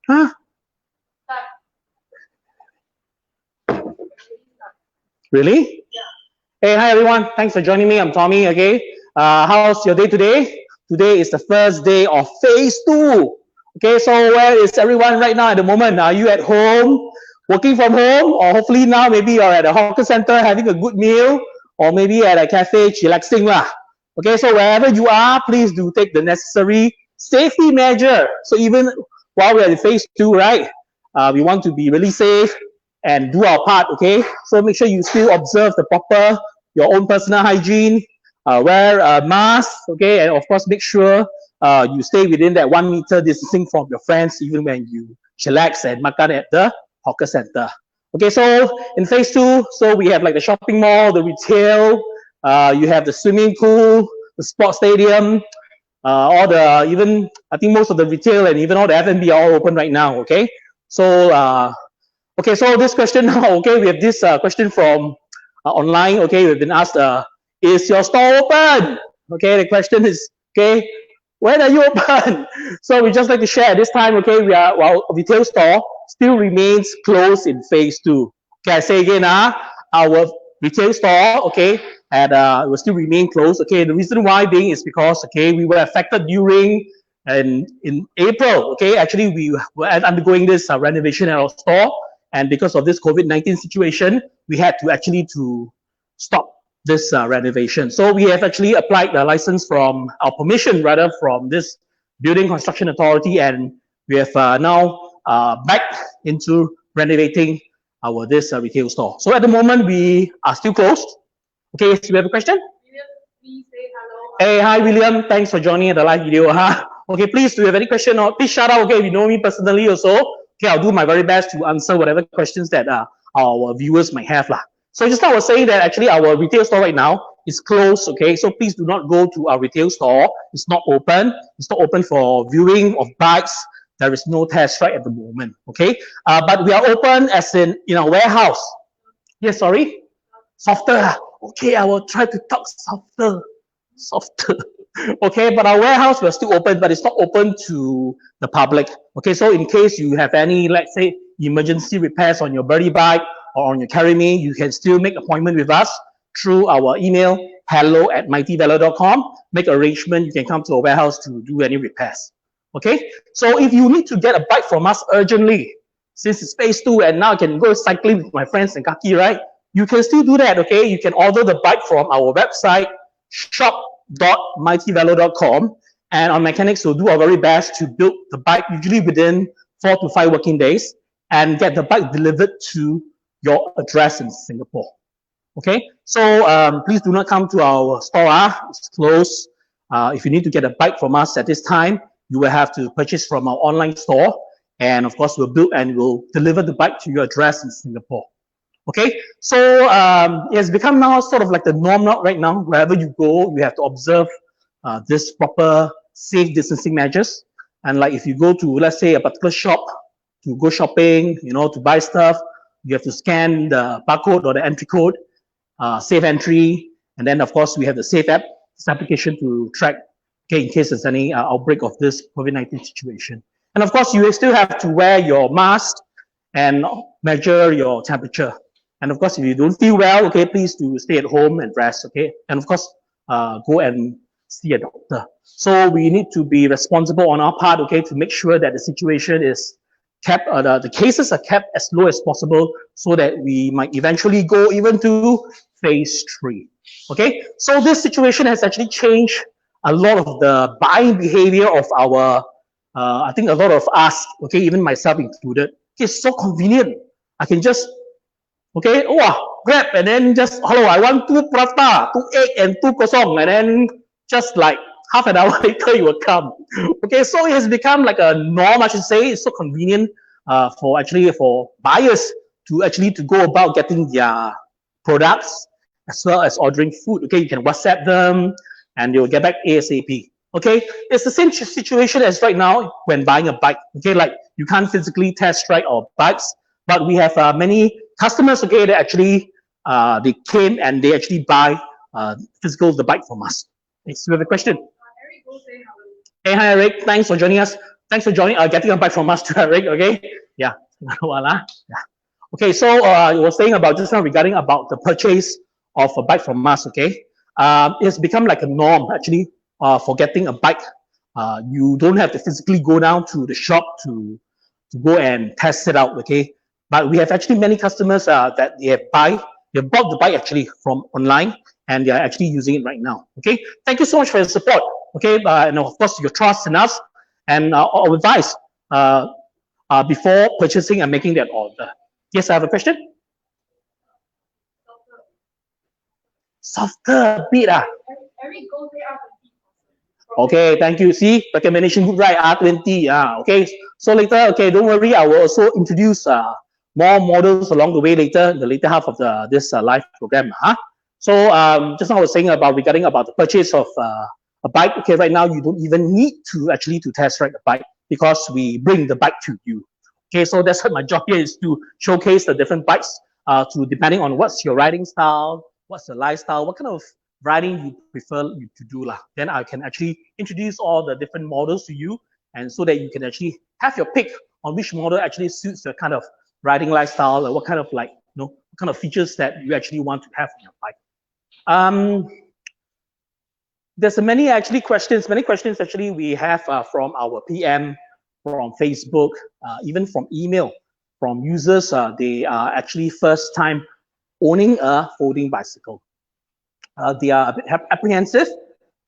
Huh? Really? Hey, hi everyone. Thanks for joining me. I'm Tommy. Okay. How's your day today? Today is the first day of phase 2. Okay, so where is everyone right now at the moment? Are you at home, working from home, or hopefully now maybe you're at a hawker center having a good meal, or maybe at a cafe chillaxing lah. Okay, so wherever you are, please do take the necessary safety measure. So even while we're in phase 2, right, we want to be really safe and do our part. Okay, so make sure you still observe the proper your own personal hygiene, wear a mask, okay, and of course make sure you stay within that 1 meter distancing from your friends even when you chillax and makan at the hawker center. Okay, so in phase 2, so we have like the shopping mall, the retail, you have the swimming pool, the sports stadium, all the, even I think most of the retail and even all the F&B are all open right now. Okay, so okay, so this question now, okay, we have this question from online. Okay, we've been asked, is your store open? Okay, the question is, okay, when are you open? So we just like to share this time, okay, our retail store still remains closed in phase 2. Okay, I say again, our retail store, okay, will still remain closed. Okay, the reason why being is because, okay, we were affected during and in April. Okay, actually we were undergoing this renovation at our store, and because of this COVID-19 situation, we had to actually stop this renovation. So we have actually applied the license from our permission rather from this building construction authority, and we have now back into renovating this retail store. So at the moment we are still closed. Okay, yes, we have a question. William, please say hello. Hey, hi William, thanks for joining the live video. Okay, please, do you have any question or please shout out? Okay, if you know me personally also. Okay, I'll do my very best to answer whatever questions that our viewers might have lah. So just now I was saying that actually our retail store right now is closed. Okay, so please do not go to our retail store. It's not open. It's not open for viewing of bikes. There is no test right at the moment. Okay, but we are open as in our warehouse. Yes, sorry, softer. Okay, I will try to talk softer. Okay, but our warehouse we're still open, but it's not open to the public. Okay, so in case you have any, let's say, emergency repairs on your Birdy bike or on your Carry Me, you can still make appointment with us through our email hello@mightyvelo.com. Make arrangement. You can come to our warehouse to do any repairs. Okay, so if you need to get a bike from us urgently, since it's phase 2 and now I can go cycling with my friends in Kaki, right? You can still do that. Okay, you can order the bike from our website shop.mightyvelo.com, and our mechanics will do our very best to build the bike usually within 4 to 5 working days and get the bike delivered to your address in Singapore. Okay, so please do not come to our store. It's closed. If you need to get a bike from us at this time, you will have to purchase from our online store, and of course we'll build and we'll deliver the bike to your address in Singapore. Okay, so it's become now sort of like the norm now, right now. Wherever you go, you have to observe this proper safe distancing measures. And like if you go to, let's say, a particular shop to go shopping, to buy stuff, you have to scan the barcode or the entry code, safe entry, and then of course we have the Safe app, this application to track, okay, in case there's any outbreak of this COVID-19 situation. And of course you still have to wear your mask and measure your temperature. And of course, if you don't feel well, okay, please do stay at home and rest, okay? And of course, go and see a doctor. So we need to be responsible on our part, okay, to make sure that the situation is kept, the cases are kept as low as possible so that we might eventually go even to phase 3, okay? So this situation has actually changed a lot of the buying behavior of our, I think a lot of us, okay, even myself included. It's so convenient. I can just okay, grab and then just, hello, I want 2 prata, 2 egg and 2 kosong, and then just like half an hour later it will come. Okay, so it has become like a norm, I should say. It's so convenient for buyers to go about getting their products as well as ordering food. Okay, you can WhatsApp them and they will get back ASAP. Okay, it's the same situation as right now when buying a bike. Okay, like you can't physically test ride our bikes, but we have many customers, okay, that actually they came and they actually buy the bike from us. Next, we have a question. Eric, go say hello. Hey, hi Eric, thanks for joining us. Thanks for joining, getting a bike from us to Eric, okay? Yeah. Yeah. Okay, so I was saying about just now regarding about the purchase of a bike from us, okay? It's become like a norm, actually, for getting a bike. You don't have to physically go down to the shop to go and test it out, okay? But we have actually many customers that they bought the bike actually from online, and they are actually using it right now, okay? Thank you so much for your support, okay? And of course, your trust in us and our advice before purchasing and making that order. Yes, I have a question. Softer a bit. Every goes there after. Okay, thank you. See, recommendation good, right? R20. Okay. So later, okay, don't worry. I will also introduce more models along the way later, in the later half of this live program. So just now I was saying about regarding about the purchase of a bike. Okay, right now you don't even need to actually to test ride the bike because we bring the bike to you. Okay, so that's what my job here is to showcase the different bikes to depending on what's your riding style, what's the lifestyle, what kind of riding you prefer you to do lah. Then I can actually introduce all the different models to you, and so that you can actually have your pick on which model actually suits your kind of riding lifestyle, or what kind of like what kind of features that you actually want to have on your bike. There's many questions actually we have from our PM, from Facebook, even from email, from users. They are actually first time owning a folding bicycle. They are a bit apprehensive,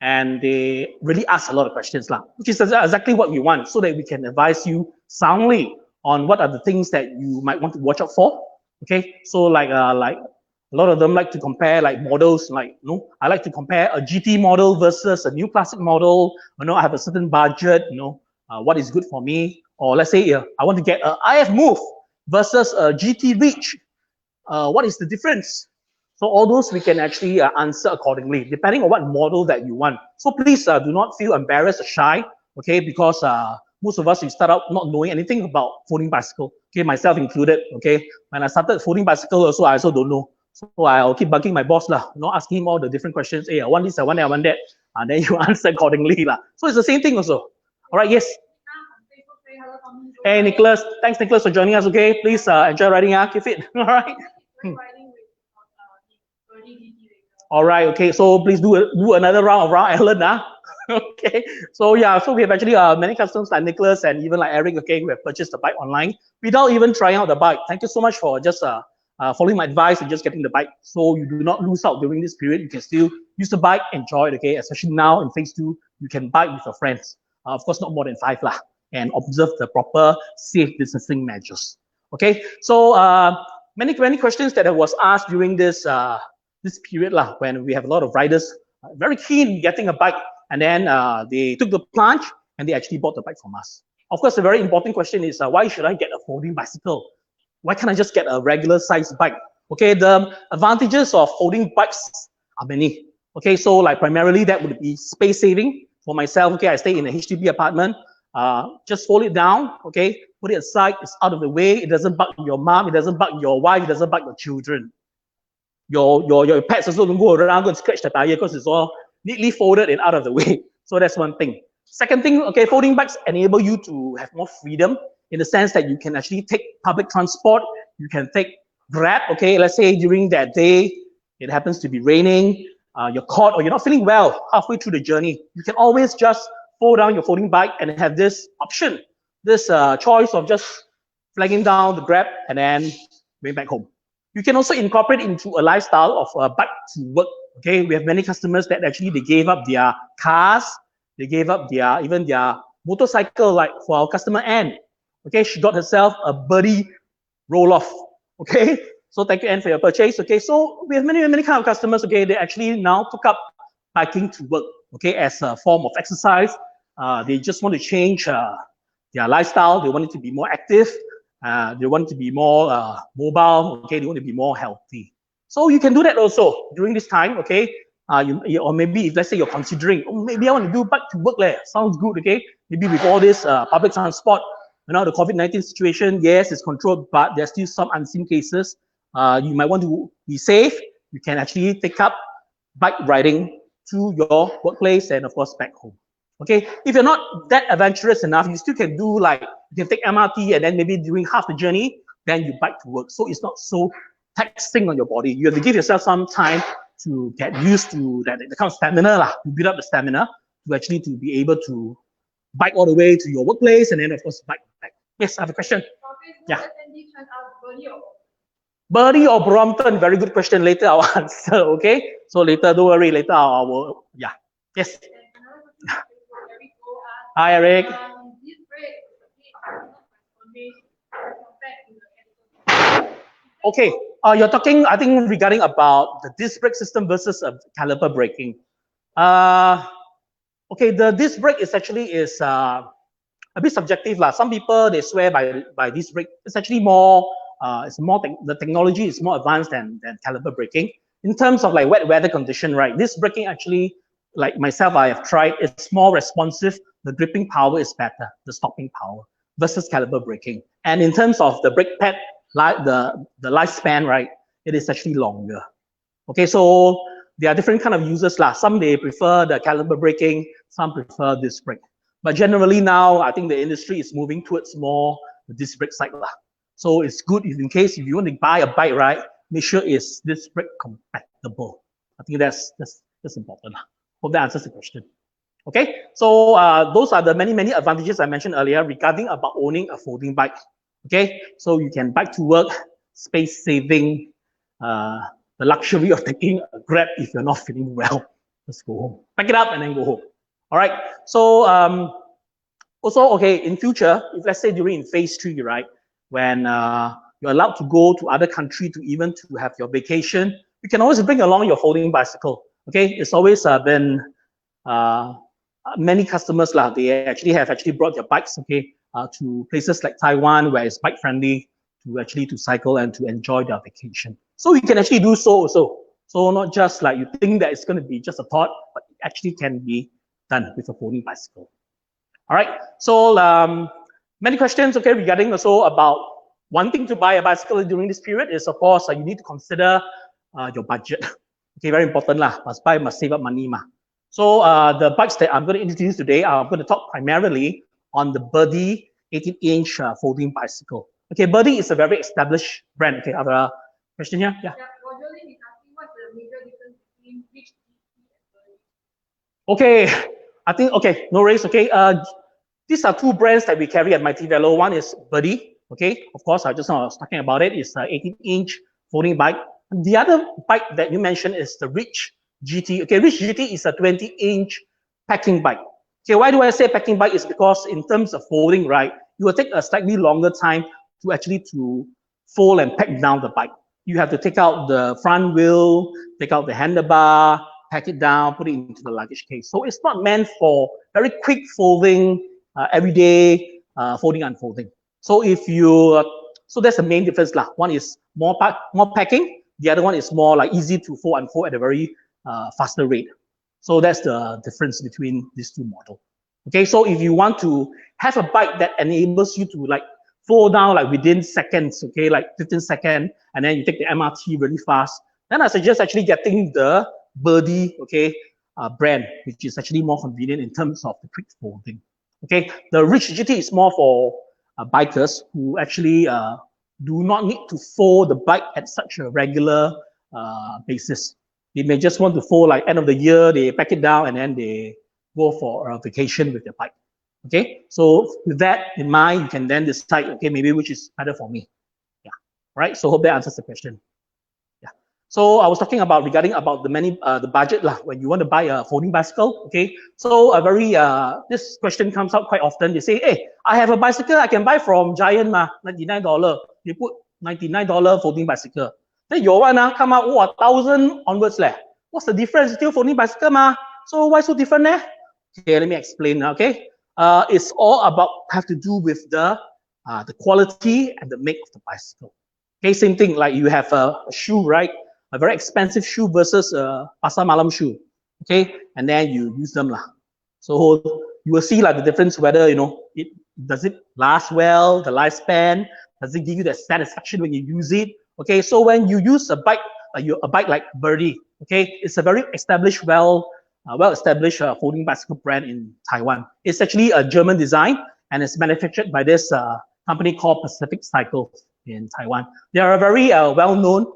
and they really ask a lot of questions, which is exactly what we want, so that we can advise you soundly on what are the things that you might want to watch out for. Okay, so like a lot of them like to compare like models, like I like to compare a GT model versus a new classic model. I have a certain budget, what is good for me. Or let's say I want to get a IF Move versus a GT Reach. What is the difference? So all those we can actually answer accordingly, depending on what model that you want. So please do not feel embarrassed or shy, okay? Because most of us, we start out not knowing anything about folding bicycle, okay? Myself included, okay? When I started folding bicycle also, I also don't know. So I'll keep bugging my boss, asking him all the different questions. Hey, I want this, I want that, I want that. And then you answer accordingly. So it's the same thing also. All right, yes? Hey, Nicholas. Thanks, Nicholas, for joining us, okay? Please enjoy riding, keep fit, all right? All right, okay, so please do another round around Island, okay. So yeah, so we have actually many customers like Nicholas and even like Eric, okay, who have purchased the bike online without even trying out the bike. Thank you so much for just following my advice and just getting the bike, so you do not lose out during this period. You can still use the bike, enjoy it, okay. Especially now in phase 2, you can bike with your friends. Of course, not more than 5 lah, and observe the proper safe distancing measures. Okay, so many questions that was asked during this this period when we have a lot of riders very keen in getting a bike, and then they took the plunge and they actually bought the bike from us. Of course, a very important question is why should I get a folding bicycle? Why can't I just get a regular size bike? Okay, the advantages of folding bikes are many. Okay, so like primarily that would be space saving. For myself, okay, I stay in a HDB apartment. Just fold it down, okay, put it aside, it's out of the way, it doesn't bug your mom, it doesn't bug your wife, it doesn't bug your children. Your pets also don't go around, go and scratch the tire because it's all neatly folded and out of the way. So that's one thing. Second thing, okay, folding bikes enable you to have more freedom in the sense that you can actually take public transport, you can take Grab, okay, let's say during that day, it happens to be raining, you're caught or you're not feeling well halfway through the journey. You can always just fold down your folding bike and have this option, this choice of just flagging down the Grab and then going back home. You can also incorporate into a lifestyle of a bike to work. Okay, we have many customers that actually they gave up their cars, they gave up even their motorcycle. Like for our customer Anne, okay, she got herself a Birdy Rohloff. Okay, so thank you Anne for your purchase. Okay, so we have many kind of customers. Okay, they actually now took up biking to work. Okay, as a form of exercise. They just want to change their lifestyle. They want it to be more active. They want to be more mobile, okay, they want to be more healthy. So you can do that also during this time, okay? Or maybe if let's say you're considering, maybe I want to do bike to work, sounds good, okay? Maybe with all this public transport, the COVID-19 situation, yes, it's controlled, but there's still some unseen cases. You might want to be safe. You can actually take up bike riding to your workplace and of course back home. Okay, if you're not that adventurous enough, you still can do like, you can take MRT and then maybe during half the journey, then you bike to work. So it's not so taxing on your body. You have to give yourself some time to get used to that, the kind of stamina lah, to build up the stamina to actually to be able to bike all the way to your workplace and then of course bike back. Yes, I have a question. Yeah. Birdy or Brompton? Very good question. Later I'll answer. Okay. So later, don't worry. Later I will. Yeah. Yes. Hi, Eric. Okay. You're talking, I think, regarding about the disc brake system versus caliper braking. Okay, the disc brake is actually a bit subjective lah. Some people they swear by disc brake. It's actually more. The technology is more advanced than caliper braking. In terms of like wet weather condition, right? Disc braking actually, like myself, I have tried. It's more responsive. The gripping power is better. The stopping power versus caliper braking. And in terms of the brake pad, like the lifespan, right? It is actually longer. Okay, so there are different kind of users lah. Some they prefer the caliper braking, some prefer disc brake. But generally now, I think the industry is moving towards more the disc brake side lah. So it's good if in case if you want to buy a bike, right? Make sure it's disc brake compatible. I think that's important lah. Hope that answers the question. Okay, so those are the many advantages I mentioned earlier regarding about owning a folding bike. Okay, so you can bike to work, space saving, the luxury of taking a Grab if you're not feeling well. Just go home, pack it up and then go home. All right, so also, okay, in future, if let's say during phase 3, right, when you're allowed to go to other country to even to have your vacation, you can always bring along your folding bicycle. Okay, it's always been many customers lah. They actually have brought their bikes, okay, to places like Taiwan where it's bike friendly to cycle and to enjoy their vacation. So you can actually do so also. So not just like you think that it's going to be just a thought, but it actually can be done with a folding bicycle. All right. So many questions, okay, regarding also about wanting to buy a bicycle during this period is, of course, you need to consider your budget. Okay, very important lah. Must save up money ma. So the bikes that I'm going to introduce today, I'm going to talk primarily on the Birdy 18-inch folding bicycle. Okay, Birdy is a very established brand. Okay, other question here? Yeah. What's the major difference between Rich GT and Birdy? Okay, I think, okay, no worries, okay. These are two brands that we carry at Mighty Velo. One is Birdy, okay. Of course, I just was talking about it. It's an 18-inch folding bike. And the other bike that you mentioned is the Rich GT. Okay, Rich GT is a 20-inch packing bike. Okay, why do I say packing bike? Is because in terms of folding, right, you will take a slightly longer time to actually to fold and pack down the bike. You have to take out the front wheel, take out the handlebar, pack it down, put it into the luggage case. So it's not meant for very quick folding, everyday folding, unfolding. So if you, so that's the main difference lah. One is more packing. The other one is more like easy to fold, unfold at a very faster rate. So that's the difference between these two models. Okay, so if you want to have a bike that enables you to like fold down like within seconds, okay, like 15 seconds, and then you take the MRT really fast, then I suggest actually getting the Birdy, okay, brand, which is actually more convenient in terms of the quick folding. Okay, the Rich GT is more for bikers who actually do not need to fold the bike at such a regular basis. They may just want to fold like end of the year, they pack it down and then they go for a vacation with their bike. Okay, so with that in mind, you can then decide, okay, maybe which is better for me. Yeah, right. So hope that answers the question. Yeah. So I was talking about regarding about the budget lah when you want to buy a folding bicycle. Okay, so a very this question comes out quite often. They say, hey, I have a bicycle I can buy from Giant ma, $99. They put $99 folding bicycle. Then your one come out 1,000 onwards leh. What's the difference? Still folding bicycle ma. So why so different leh? Okay, let me explain. Okay, it's all about have to do with the quality and the make of the bicycle. Okay, same thing like you have a shoe, right? A very expensive shoe versus a pasar malam shoe. Okay, and then you use them lah. So you will see like the difference whether does it last well, the lifespan, does it give you the satisfaction when you use it? Okay, so when you use a bike like Birdy, okay, it's a very established, well well-established folding bicycle brand in Taiwan. It's actually a German design, and it's manufactured by this company called Pacific Cycles in Taiwan. They are a very well-known,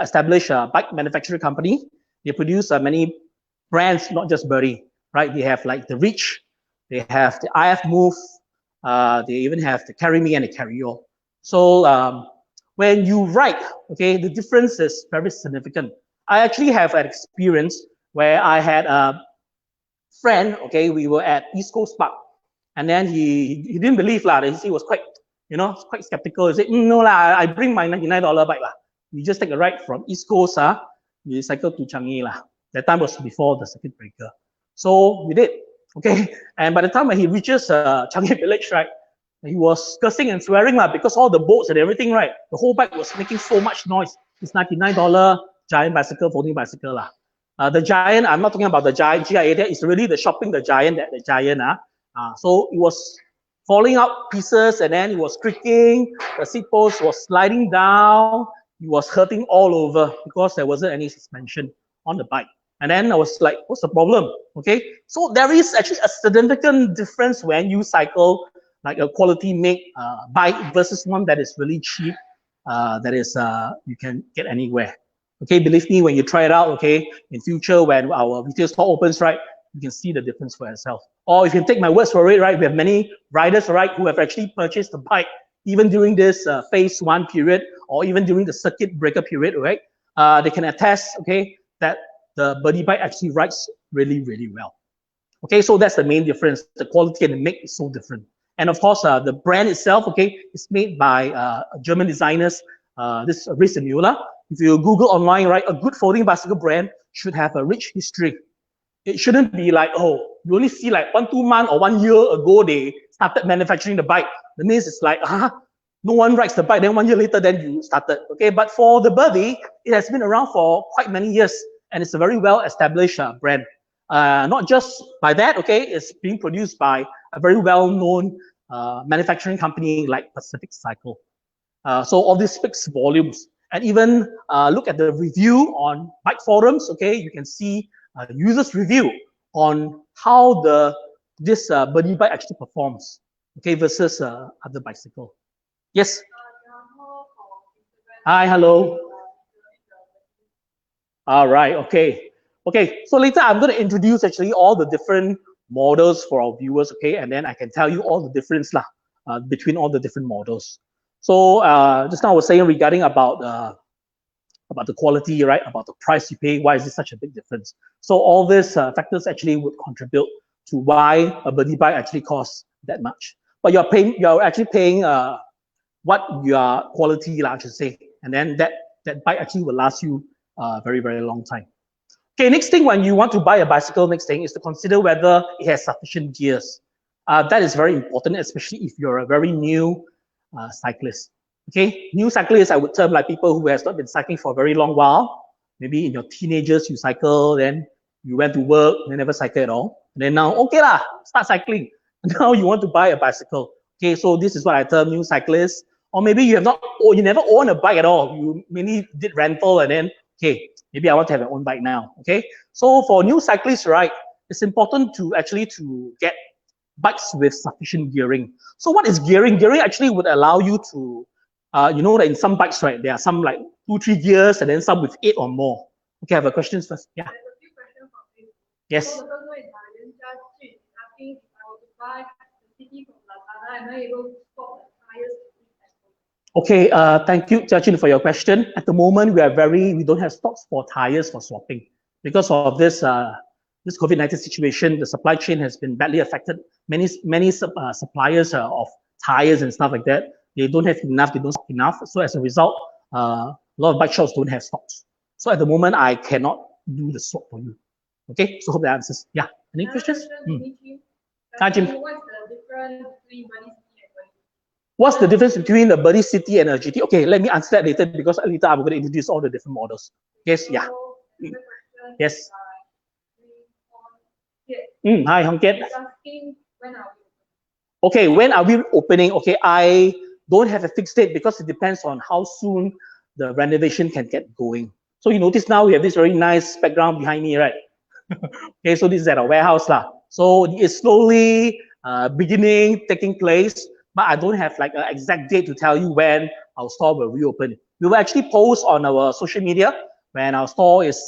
established bike manufacturing company. They produce many brands, not just Birdy, right? They have like the Reach, they have the IF Move, they even have the Carry Me and the Carry All. So when you ride, okay, the difference is very significant. I actually have an experience where I had a friend, okay, we were at East Coast Park, and then he didn't believe lah. He was quite, quite skeptical. He said, no lah, I bring my $99 bike lah. We just take a ride from East Coast, we cycle to Changi lah. That time was before the circuit breaker. So we did, okay. And by the time when he reaches Changi Village, right, he was cursing and swearing lah, because all the boats and everything, right, the whole bike was making so much noise. It's $99 giant bicycle, folding bicycle lah. The Giant, I'm not talking about the Giant, GIA, it's really the shopping the Giant, the Giant. So it was falling out pieces, and then it was creaking, the seat post was sliding down, it was hurting all over because there wasn't any suspension on the bike. And then I was like, what's the problem? Okay, so there is actually a significant difference when you cycle like a quality made bike versus one that is really cheap, that is you can get anywhere. Okay, believe me, when you try it out, okay, in future when our retail store opens, right, you can see the difference for yourself. Or if you take my words for it, right, we have many riders, right, who have actually purchased the bike even during this phase 1 period, or even during the circuit breaker period, right? They can attest, okay, that the Birdy bike actually rides really, really well. Okay, so that's the main difference. The quality and the make is so different. And of course, the brand itself, okay, is made by German designers. This is Riss and Müller. If you Google online, right, a good folding bicycle brand should have a rich history. It shouldn't be like, oh, you only see like 1-2 months or 1 year ago they started manufacturing the bike. That means it's like, no one rides the bike, then 1 year later, then you started. Okay, but for the Birdy, it has been around for quite many years, and it's a very well-established brand. Not just by that, okay, it's being produced by a very well-known manufacturing company like Pacific Cycle. So all this speaks volumes. And even look at the review on bike forums, okay, you can see users' review on how this Birdy bike actually performs, okay, versus other bicycle. Yes? Hi, hello. All right, okay. Okay, so later I'm going to introduce actually all the different models for our viewers, okay, and then I can tell you all the difference between all the different models. So just now I was saying regarding about the quality, right? About the price you pay. Why is it such a big difference? So all these factors actually would contribute to why a Birdy bike actually costs that much. But you're actually paying what your quality, I should say, and then that bike actually will last you a very, very long time. Okay, next thing when you want to buy a bicycle, next thing is to consider whether it has sufficient gears. That is very important, especially if you're a very new cyclist. Okay, new cyclists, I would term like people who has not been cycling for a very long while. Maybe in your teenagers, you cycle, then you went to work, you never cycle at all. And then now, okay lah, start cycling. Now you want to buy a bicycle. Okay, so this is what I term new cyclists. Or maybe you you never own a bike at all. You mainly did rental and then, okay, maybe I want to have an own bike now. Okay, so for new cyclists, right, it's important to actually get bikes with sufficient gearing. So what is gearing? Gearing actually would allow you to, you know that in some bikes, right, there are some like 2-3 gears and then some with 8 or more. Okay, I have a question first. Yeah. Yes. So the first one is asking if I were to buy the CD from Lazada, am I able to swap the tires? Okay, thank you, Jiajun, for your question. At the moment, we don't have stocks for tires for swapping because of this this COVID-19 situation. The supply chain has been badly affected. Many suppliers of tires and stuff like that, they don't have enough. They don't stock enough. So as a result, a lot of bike shops don't have stocks. So at the moment, I cannot do the swap for you. Okay, so hope that answers. Yeah, any questions? Hi, Jim. What's the difference between Birdy City and Birdy? What's the difference between the Birdy City and a GT? Okay, let me answer that later because later I'm going to introduce all the different models. Yes, yeah. Yes. Hi, Hong Kiet. Okay, when are we opening? Okay, I don't have a fixed date because it depends on how soon the renovation can get going. So you notice now we have this very nice background behind me, right? Okay, so this is at our warehouse lah. So it's slowly beginning, taking place, but I don't have like an exact date to tell you when our store will reopen. We will actually post on our social media when our store is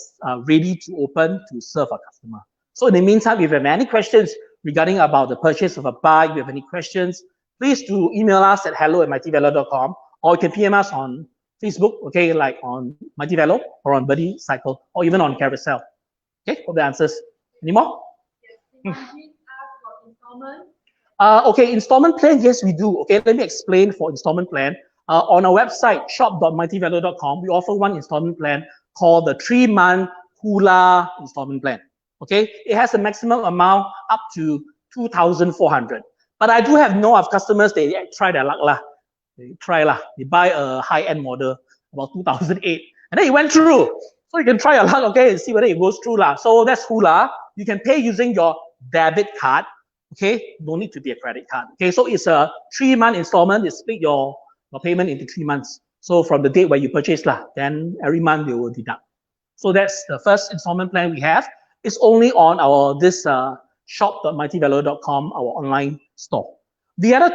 ready to open to serve our customer. So in the meantime, if you have any questions regarding about the purchase of a bike, if you have any questions, please do email us at hello@mightyvelo.com, or you can PM us on Facebook, okay, like on Mighty Velo or on Birdy Cycle, or even on Carousel. Okay, hope that answers. Any more? Yes, Manjit asked for installment. Okay, installment plan, yes, we do. Okay, let me explain for installment plan. On our website, shop.mightyvelo.com, we offer one installment plan called the 3-month Hula installment plan. Okay, it has a maximum amount up to 2,400. But I do have know of customers, they try their luck lah. They try lah. They buy a high-end model about 2008, and then it went through. So you can try your luck, okay, and see whether it goes through lah. So that's Hula. You can pay using your debit card. Okay, no need to be a credit card. Okay, so it's a 3-month installment. You split your payment into 3 months. So from the date where you purchase lah, then every month they will deduct. So that's the first installment plan we have. It's only on our this shop.mightyvelo.com, our online store. The other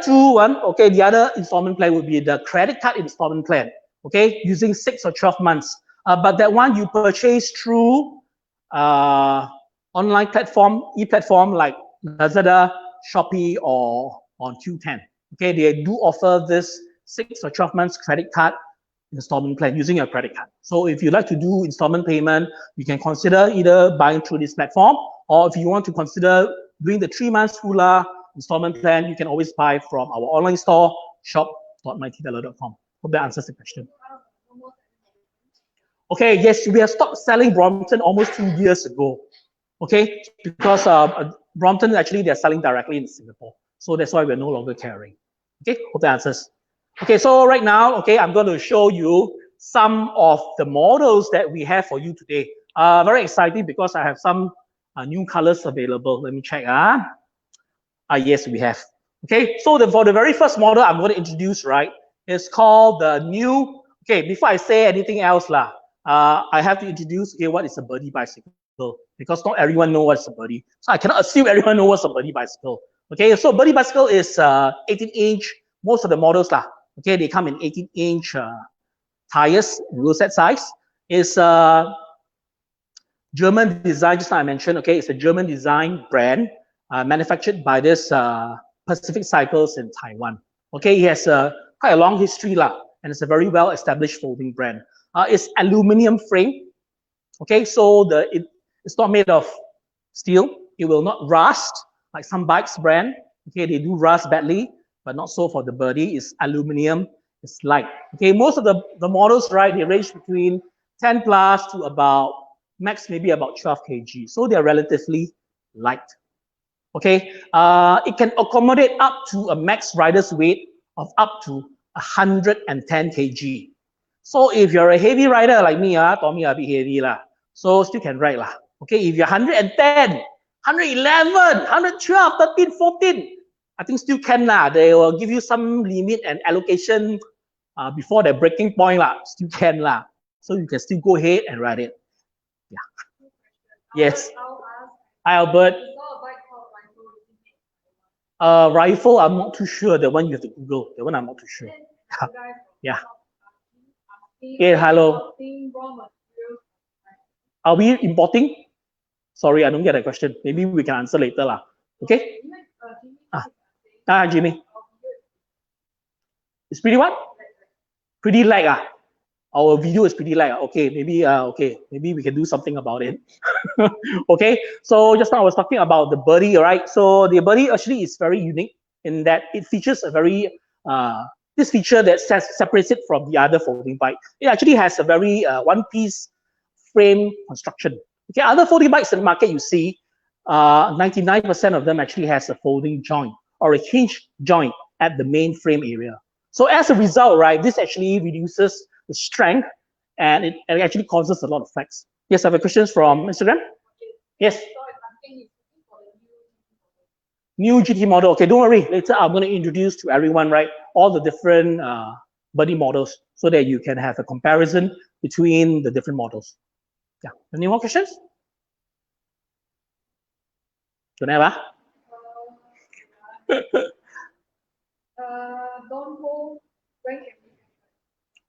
okay, the other installment plan would be the credit card installment plan. Okay, using 6 or 12 months. But that one you purchase through online platform, e-platform like Lazada, Shopee, or on Q10. Okay, they do offer this 6 or 12 months credit card installment plan using your credit card. So if you like to do installment payment, you can consider either buying through this platform, or if you want to consider doing the 3 months Hula installment plan, you can always buy from our online store, shop.mightyvelo.com. Hope that answers the question. Okay, yes, we have stopped selling Brompton almost 2 years ago. Okay, because Brompton actually they're selling directly in Singapore, so that's why we're no longer carrying. Okay, hope that answers. Okay, so right now, okay, I'm going to show you some of the models that we have for you today. Very exciting because I have some new colors available. Let me check. Yes, we have. Okay, so for the very first model I'm going to introduce, right, is called the new. Okay, before I say anything else, I have to introduce what is a Birdy bicycle, because not everyone knows what's a Birdy. So I cannot assume everyone knows what's a Birdy bicycle. Okay, so Birdy bicycle is 18-inch. Most of the models okay, they come in 18-inch tires, wheel set size. It's German design, just like I mentioned. Okay, it's a German design brand manufactured by this Pacific Cycles in Taiwan. Okay, it has quite a long history and it's a very well-established folding brand. It's aluminum frame. Okay, so it's not made of steel. It will not rust like some bikes brand. Okay, they do rust badly, but not so for the Birdy. It's aluminum. It's light. Okay, most of the models, right, they range between 10 plus to about max maybe about 12 kg. So they're relatively light. Okay, it can accommodate up to a max rider's weight of up to 110 kg. So if you're a heavy rider like me, Tommy a bit heavy so still can ride Okay, if you're 110, 111, 112, 13, 14, I think still can They will give you some limit and allocation before the breaking point still can So you can still go ahead and ride it. Yeah. Yes. Hi Albert. Rifle, I'm not too sure. The one you have to Google. The one I'm not too sure. Yeah. Yeah, hello. Are we importing? Sorry, I don't get that question. Maybe we can answer later Okay? Jimmy. It's pretty what? Pretty light Our video is pretty light Okay, maybe we can do something about it. Okay, so just now I was talking about the Birdy, right? So the Birdy actually is very unique in that it features a very this feature that separates it from the other folding bike. It actually has a very one-piece frame construction. Okay, other folding bikes in the market you see, 99% of them actually has a folding joint or a hinge joint at the main frame area. So as a result, right, this actually reduces the strength and it actually causes a lot of flex. Yes, I have a question from Instagram. Yes. New GT model. Okay, don't worry. Later I'm going to introduce to everyone, right, all the different Birdy models so that you can have a comparison between the different models. Yeah. Any more questions? Don't have, ah? Don't hold. When can we?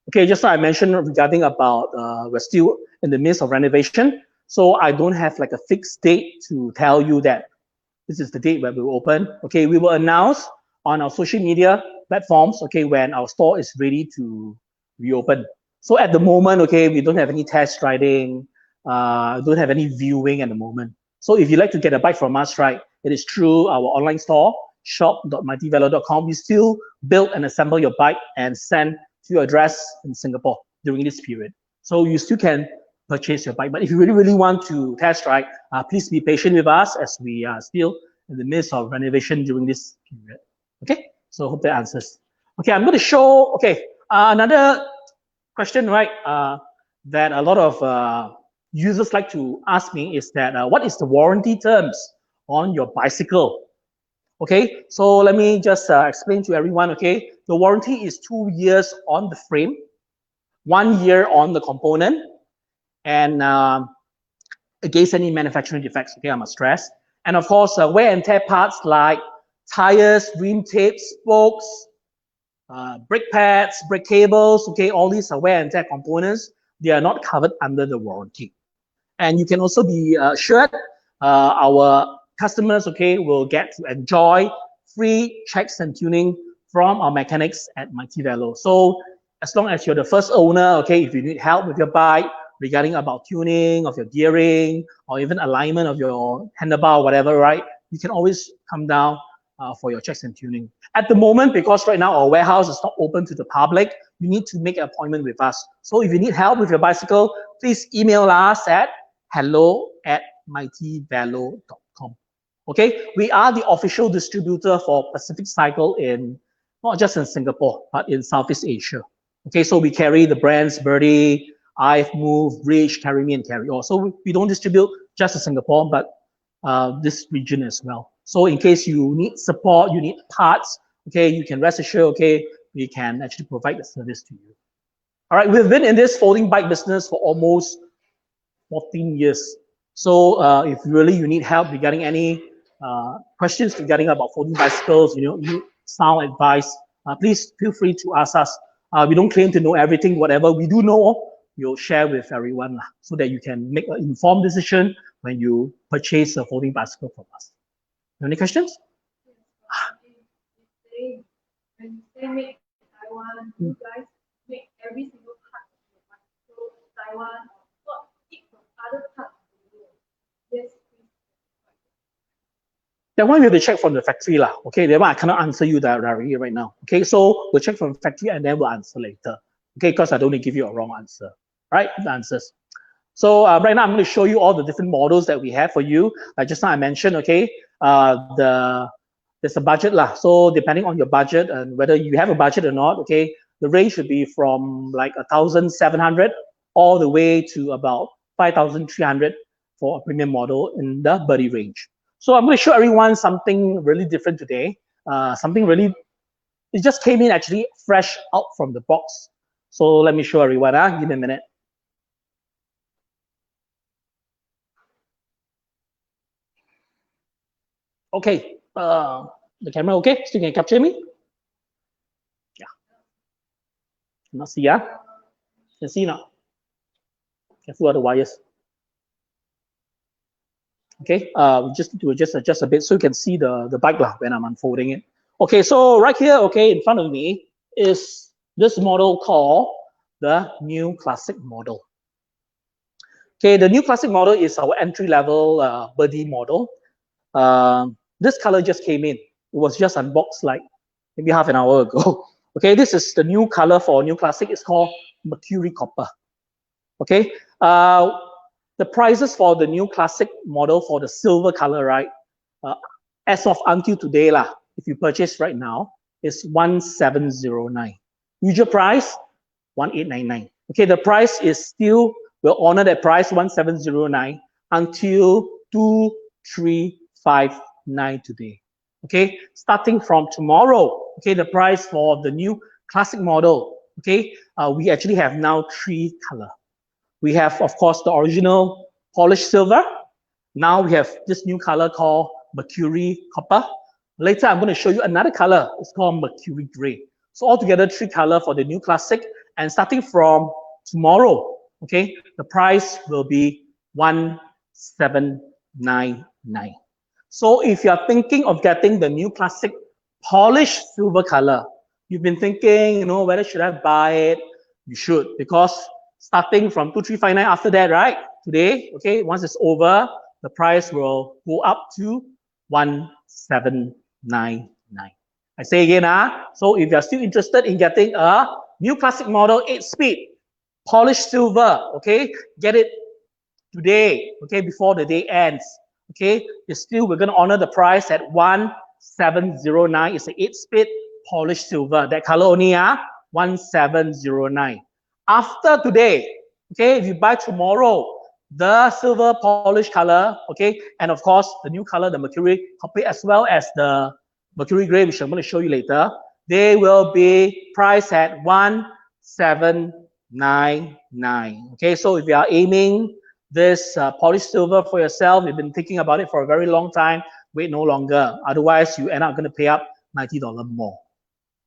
Okay, just like I mentioned regarding about we're still in the midst of renovation, so I don't have like a fixed date to tell you that this is the date where we will open. Okay, we will announce on our social media platforms, okay, when our store is ready to reopen. So at the moment, okay, we don't have any test riding, don't have any viewing at the moment. So if you'd like to get a bike from us, right, it is through our online store, shop.mightyvelo.com. We still build and assemble your bike and send to your address in Singapore during this period. So you still can purchase your bike. But if you really, really want to test ride, please be patient with us as we are still in the midst of renovation during this period. Okay, so hope that answers. Okay, I'm going to show, okay, another question, right, that a lot of users like to ask me is that what is the warranty terms on your bicycle? Okay, so let me just explain to everyone, okay, the warranty is 2 years on the frame, 1 year on the component, and against any manufacturing defects, okay, I must stress. And of course, wear and tear parts like tires, rim tapes, spokes, brake pads, brake cables, okay, all these are wear and tear components. They are not covered under the warranty. And you can also be assured our customers, okay, will get to enjoy free checks and tuning from our mechanics at Mighty Velo. So as long as you're the first owner, okay, if you need help with your bike regarding about tuning of your gearing or even alignment of your handlebar, whatever, right, you can always come down for your checks and tuning. At the moment, because right now our warehouse is not open to the public, you need to make an appointment with us. So if you need help with your bicycle, please email us at hello@mightyvelo.com. Okay, we are the official distributor for Pacific Cycle in not just in Singapore, but in Southeast Asia. Okay, so we carry the brands Birdy, I've Moved, Reach, Carry Me, and Carry On. So we don't distribute just in Singapore, but this region as well. So in case you need support, you need parts, okay, you can rest assured, okay, we can actually provide the service to you. All right, we've been in this folding bike business for almost 14 years. So if really you need help regarding any questions regarding about folding bicycles, you need sound advice, please feel free to ask us. We don't claim to know everything. Whatever we do know, we'll share with everyone so that you can make an informed decision when you purchase a folding bicycle from us. Any questions? When they make Taiwan, you guys make every single part of the bicycle Taiwan, not it from other parts of the world. Yes, please. That one we have to check from the factory lah. Okay, that one I cannot answer you directly right now. Okay, so we'll check from the factory and then we'll answer later. Okay, because I don't want to give you a wrong answer. Right, the answers. So right now I'm going to show you all the different models that we have for you. Like just now I mentioned, okay, there's a budget lah. So depending on your budget and whether you have a budget or not, okay, the range should be from like 1,700 all the way to about 5,300 for a premium model in the Birdy range. So I'm going to show everyone something really different today. Something really, it just came in actually fresh out from the box. So let me show everyone. Give me a minute. Okay, the camera okay? Still can capture me? Yeah. Cannot see, yeah? Can see now? Careful of the wires. Okay, we'll just adjust a bit so you can see the bike when I'm unfolding it. Okay, so right here, okay, in front of me is this model called the New Classic model. Okay, the New Classic model is our entry-level Birdy model. This color just came in. It was just unboxed like maybe half an hour ago. Okay, this is the new color for New Classic. It's called Mercury Copper. Okay, the prices for the New Classic model for the silver color, right? As of until today, if you purchase right now, is 1,709. Usual price 1,899. Okay, the price is still, we'll honor that price 1,709 until 2,359 today. Okay, starting from tomorrow, okay, the price for the New Classic model, okay, we actually have now 3 color. We have, of course, the original polished silver. Now we have this new color called mercury copper. Later, I'm going to show you another color. It's called mercury gray. So altogether, 3 color for the new classic. And starting from tomorrow, okay, the price will be 1799. So if you are thinking of getting the new classic polished silver color, you've been thinking, whether should I buy it? You should, because starting from 2359 after that, right? Today, okay, once it's over, the price will go up to 1799. I say again, so if you're still interested in getting a new classic model 8-speed polished silver, okay, get it today, okay, before the day ends, okay. We're going to honor the price at 1709. It's an 8-speed polished silver. That color only, 1709. After today, okay, if you buy tomorrow, the silver polished color, okay, and of course the new color, the mercury copper, as well as the mercury gray, which I'm going to show you later, they will be priced at 1799. Okay, so if you are aiming this polished silver for yourself, you've been thinking about it for a very long time, wait no longer. Otherwise, you end up going to pay up $90 more.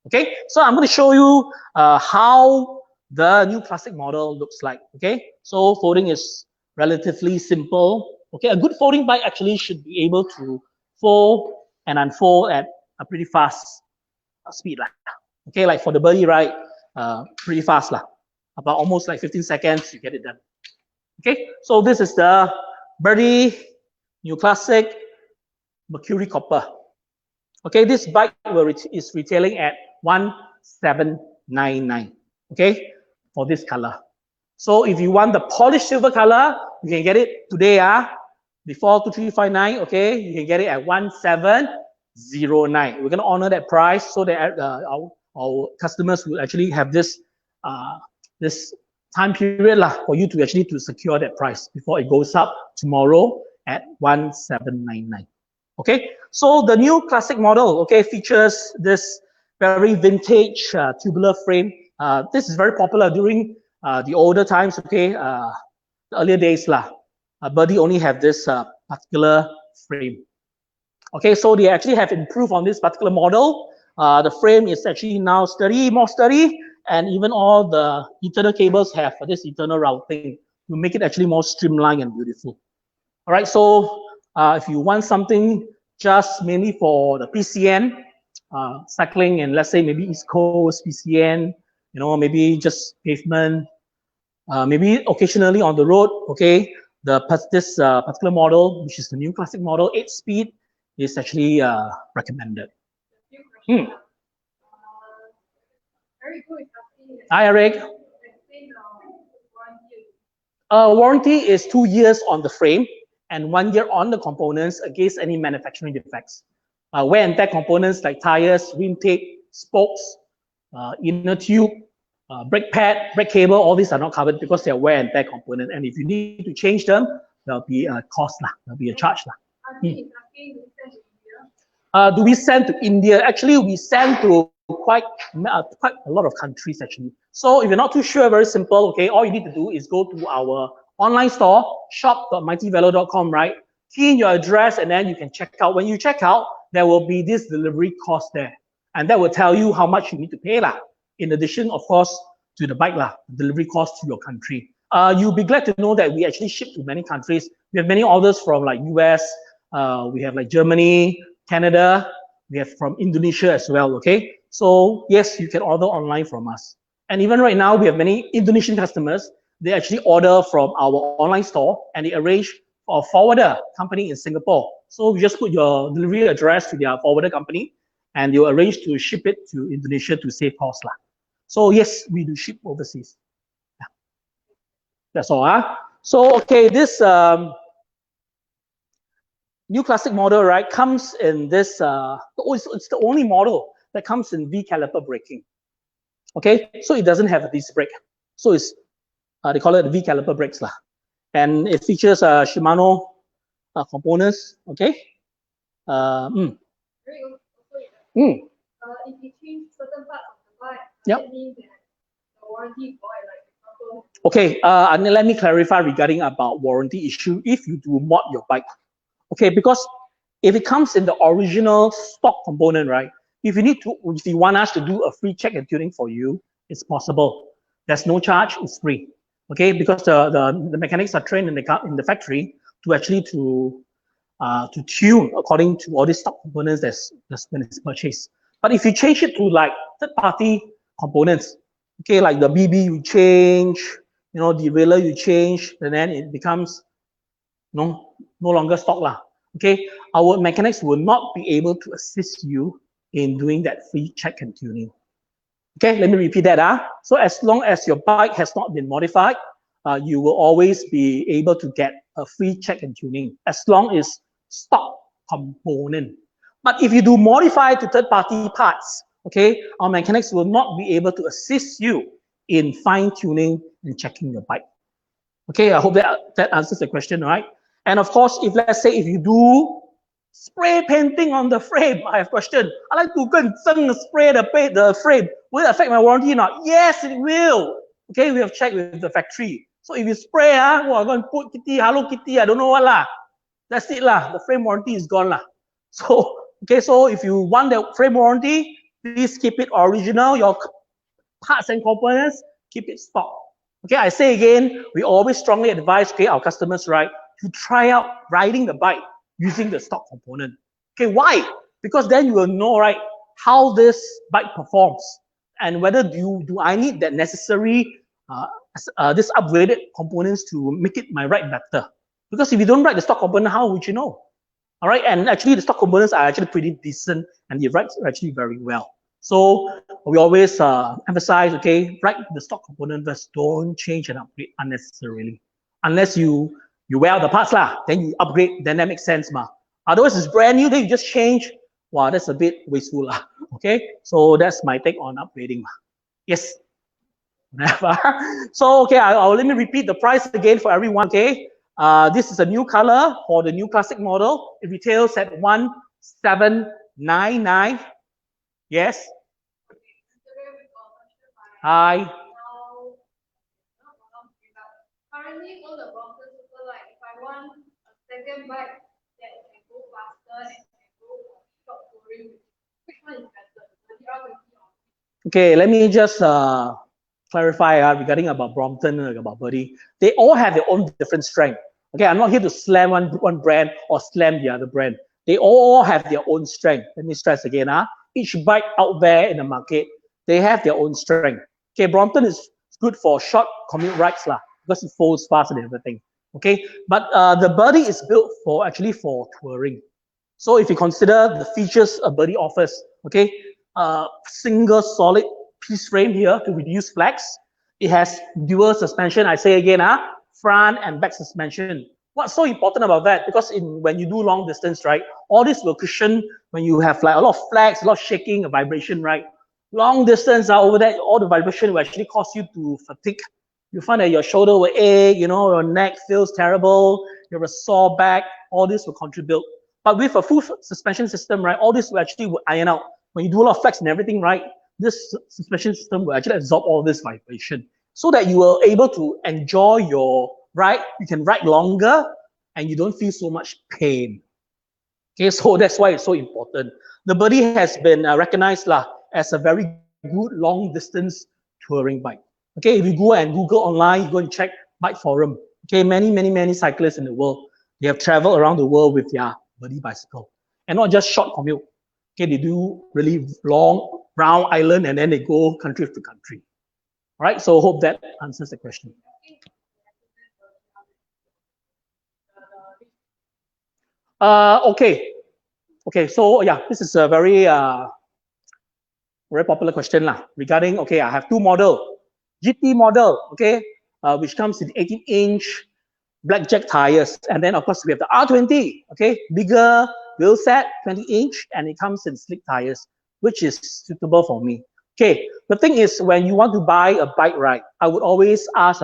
Okay, so I'm going to show you how the new classic model looks like. Okay, so folding is relatively simple. Okay, a good folding bike actually should be able to fold and unfold at a pretty fast speed. Okay, like for the Birdy ride, pretty fast. About almost like 15 seconds, you get it done. Okay, so this is the Birdy New Classic Mercury Copper. Okay, this bike is retailing at 1799. Okay, for this color. So if you want the polished silver color, you can get it today, before 2359. Okay, you can get it at 1709. We're gonna honor that price so that our customers will actually have this this time period for you to actually secure that price before it goes up tomorrow at 1799. Okay, so the new classic model, okay, features this very vintage tubular frame. This is very popular during the older times, okay, the earlier days Birdy only have this particular frame. Okay, so they actually have improved on this particular model. The frame is actually now more sturdy, and even all the internal cables have this internal routing to make it actually more streamlined and beautiful. All right, so if you want something just mainly for the PCN, cycling, and let's say maybe East Coast PCN, maybe just pavement, maybe occasionally on the road, okay, this particular model, which is the new classic model, 8-speed, is actually recommended. Hi, Eric. Warranty is 2 years on the frame and 1 year on the components against any manufacturing defects. Wear and tear components like tires, rim tape, spokes, inner tube, brake pad, brake cable, all these are not covered because they are wear and tear components. And if you need to change them, there'll be a cost, there'll be a charge. Do we send to India? Actually, we send to quite a lot of countries actually. So if you're not too sure, very simple, okay, all you need to do is go to our online store, shop.mightyvelo.com, right? Key in your address and then you can check out. When you check out, there will be this delivery cost there. And that will tell you how much you need to pay in addition, of course, to the bike delivery cost to your country. You'll be glad to know that we actually ship to many countries. We have many orders from like US, we have like Germany, Canada, we have from Indonesia as well, okay? So yes, you can order online from us. And even right now, we have many Indonesian customers. They actually order from our online store and they arrange for a forwarder company in Singapore. So you just put your delivery address to their forwarder company and they'll arrange to ship it to Indonesia to save cost. So yes, we do ship overseas. Yeah. That's all. So, okay, this new classic model, right, comes in this, it's the only model that comes in V caliper braking. Okay, so it doesn't have a disc brake. So it's, they call it V caliper brakes. And it features Shimano components, okay? If you change certain part of the bike, that means that the warranty for it, like example. Okay, and let me clarify regarding about warranty issue if you do mod your bike. Okay, because If it comes in the original stock component, right? If you want us to do a free check and tuning for you, it's possible. There's no charge, it's free. Okay, because the mechanics are trained in the factory to actually to tune according to all these stock components that's when it's purchased. But if you change it to like third-party components, okay, like the BB you change, you know, the Velo you change, and then it becomes no longer stock lah. Okay, our mechanics will not be able to assist you in doing that free check and tuning. Okay, let me repeat that. So as long as your bike has not been modified, you will always be able to get a free check and tuning as long as stock component. But if you do modify to third-party parts, okay, our mechanics will not be able to assist you in fine-tuning and checking your bike. Okay, I hope that answers the question, right? And of course, if let's say if you do spray painting on the frame, I have a question. I like to go and spray the frame. Will it affect my warranty or not? Yes, it will. Okay, we have checked with the factory. So if you spray, well, I'm going to put Kitty, Hello Kitty, I don't know what lah. That's it lah. The frame warranty is gone lah. So, okay, so if you want the frame warranty, please keep it original. Your parts and components, keep it stock. Okay, I say again, we always strongly advise, okay, our customers, right, to try out riding the bike using the stock component. Okay, why? Because then you will know, right, how this bike performs and whether do I need that necessary this upgraded components to make it my ride better. Because if you don't ride the stock component, how would you know? All right, and actually the stock components are actually pretty decent and the rides are actually very well. So we always emphasize, okay, ride the stock component first, don't change and upgrade unnecessarily. Unless you wear out the parts lah, then you upgrade, then that makes sense ma. Otherwise it's brand new, then you just change. Wow, that's a bit wasteful lah. Okay, so that's my take on upgrading ma. Yes. So okay, let me repeat the price again for everyone. Okay, this is a new color for the new classic model. It retails at 1799. Yes. Hi. Currently, all the boxes super light. If I want a second bike that can go faster and can go short touring, which one is better? Okay, let me just clarify regarding about Brompton and about Birdy. They all have their own different strength. Okay, I'm not here to slam one brand or slam the other brand. They all have their own strength. Let me stress again. Each bike out there in the market, they have their own strength. Okay, Brompton is good for short commute rides lah, because it folds fast and everything. Okay, but the Birdy is built for actually for touring. So if you consider the features a Birdy offers, okay, single solid piece frame here to reduce flex. It has dual suspension. I say again, front and back suspension. What's so important about that? Because when you do long distance, right, all this will cushion when you have like a lot of flex, a lot of shaking, a vibration, right? Long distance over there, all the vibration will actually cause you to fatigue. You find that your shoulder will ache, you know, your neck feels terrible, you have a sore back, all this will contribute. But with a full suspension system, right, all this will actually iron out. When you do a lot of flex and everything, right, this suspension system will actually absorb all this vibration so that you are able to enjoy your ride. You can ride longer and you don't feel so much pain. Okay, so that's why it's so important. The Birdy has been recognized as a very good long distance touring bike. Okay, if you go and Google online, you go and check bike forum. Okay, many cyclists in the world, they have traveled around the world with their Birdy bicycle, and not just short commute. Okay, they do really long round island and then they go country to country. All right, so hope that answers the question. Okay, so yeah, this is a very popular question regarding, okay, I have two model, GT model, okay, which comes in 18-inch blackjack tires, and then of course we have the R20, okay, bigger wheel set, 20-inch, and it comes in slick tires, which is suitable for me. Okay, the thing is, when you want to buy a bike, right, I would always ask,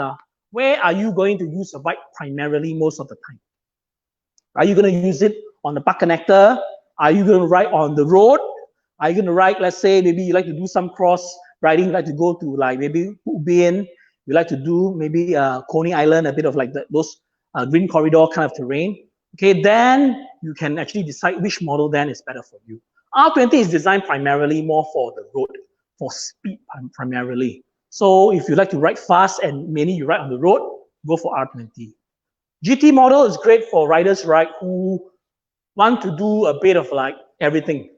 where are you going to use a bike primarily most of the time? Are you going to use it on the park connector? Are you going to ride on the road? Are you going to ride, let's say, maybe you like to do some cross riding, you like to go to like maybe Ubin, you like to do maybe Coney Island, a bit of like those green corridor kind of terrain. Okay, then you can actually decide which model then is better for you. R20 is designed primarily more for the road, for speed primarily. So if you like to ride fast and mainly you ride on the road, go for R20. GT model is great for riders, right, who want to do a bit of like everything.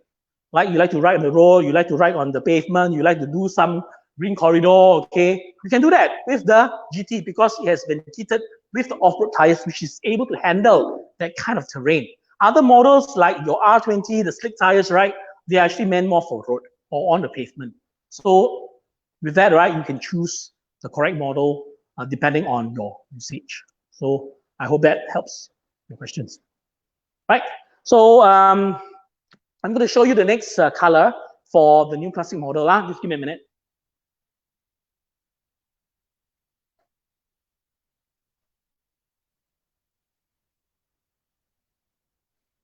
Like you like to ride on the road, you like to ride on the pavement, you like to do some green corridor, okay? You can do that with the GT because it has been kitted with the off-road tires, which is able to handle that kind of terrain. Other models like your R20, the slick tires, right? They're actually meant more for road or on the pavement. So with that, right, you can choose the correct model depending on your usage. So I hope that helps your questions. Right? So I'm going to show you the next color for the new classic model. Just give me a minute.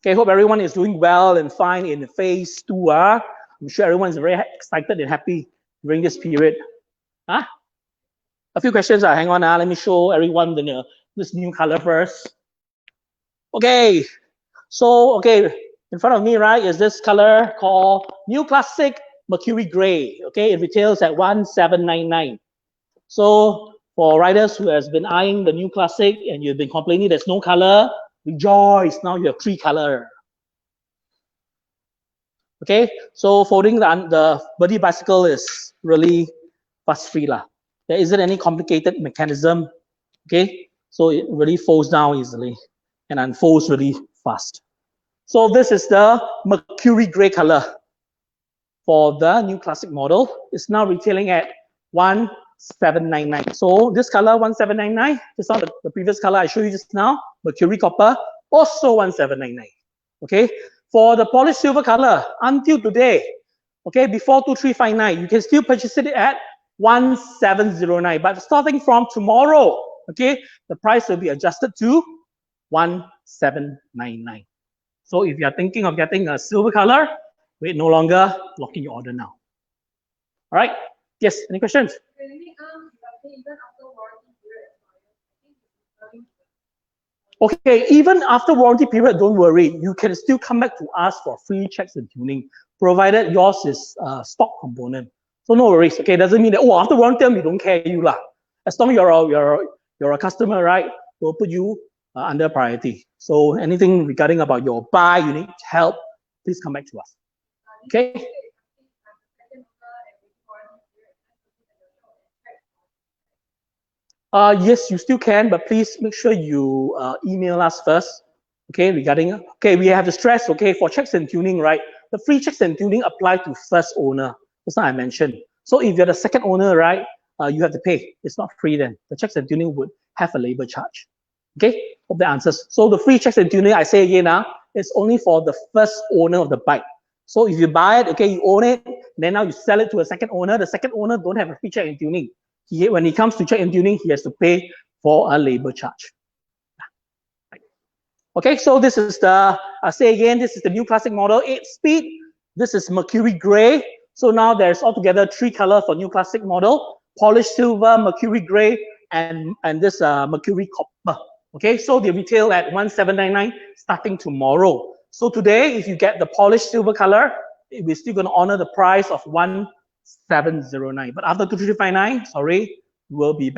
Okay, hope everyone is doing well and fine in phase 2. I'm sure everyone is very excited and happy during this period. A few questions. Hang on. Let me show everyone this new color first. Okay, so in front of me, right, is this color called New Classic Mercury Gray. Okay, it retails at 1799. So for riders who has been eyeing the New Classic and you've been complaining there's no color, rejoice, now you have 3 color. Okay, so folding the Birdy bicycle is really fuss free lah. There isn't any complicated mechanism. Okay, so it really folds down easily and unfolds really fast. So this is the Mercury Gray color for the New Classic model. It's now retailing at 1799. So this color 1799, just not the previous color I showed you just now, Mercury Copper, also 1799. Okay, for the polished silver color, until today, okay, before 2359, you can still purchase it at 1709. But starting from tomorrow, okay, the price will be adjusted to 1799. So if you are thinking of getting a silver color, wait no longer, lock in your order now. All right. Yes, any questions? Okay, even after warranty period, don't worry. You can still come back to us for free checks and tuning, provided yours is stock component. So no worries. Okay, doesn't mean that after warranty we don't care you lah. As long as you're a customer, right? We'll put you under priority. So anything regarding about your buy, you need help, please come back to us. Okay. Yes, you still can, but please make sure you email us first. Okay, regarding, we have to stress, for checks and tuning, right? The free checks and tuning apply to first owner. That's what I mentioned. So if you're the second owner, right, you have to pay. It's not free then. The checks and tuning would have a labor charge. Okay, hope that answers. So the free checks and tuning, I say again it's only for the first owner of the bike. So if you buy it, you own it, then now you sell it to a second owner. The second owner don't have a free check and tuning. When he comes to check and tuning, he has to pay for a labor charge. Okay, so this is the, say again, this is the New Classic model 8-speed. This is Mercury Gray. So now there's altogether 3 colors for New Classic model: polished silver, Mercury Gray, and this Mercury Copper. Okay, so they retail at 1799 starting tomorrow. So today, if you get the polished silver color, we're still going to honor the price of 1709. But after 2359, sorry, will be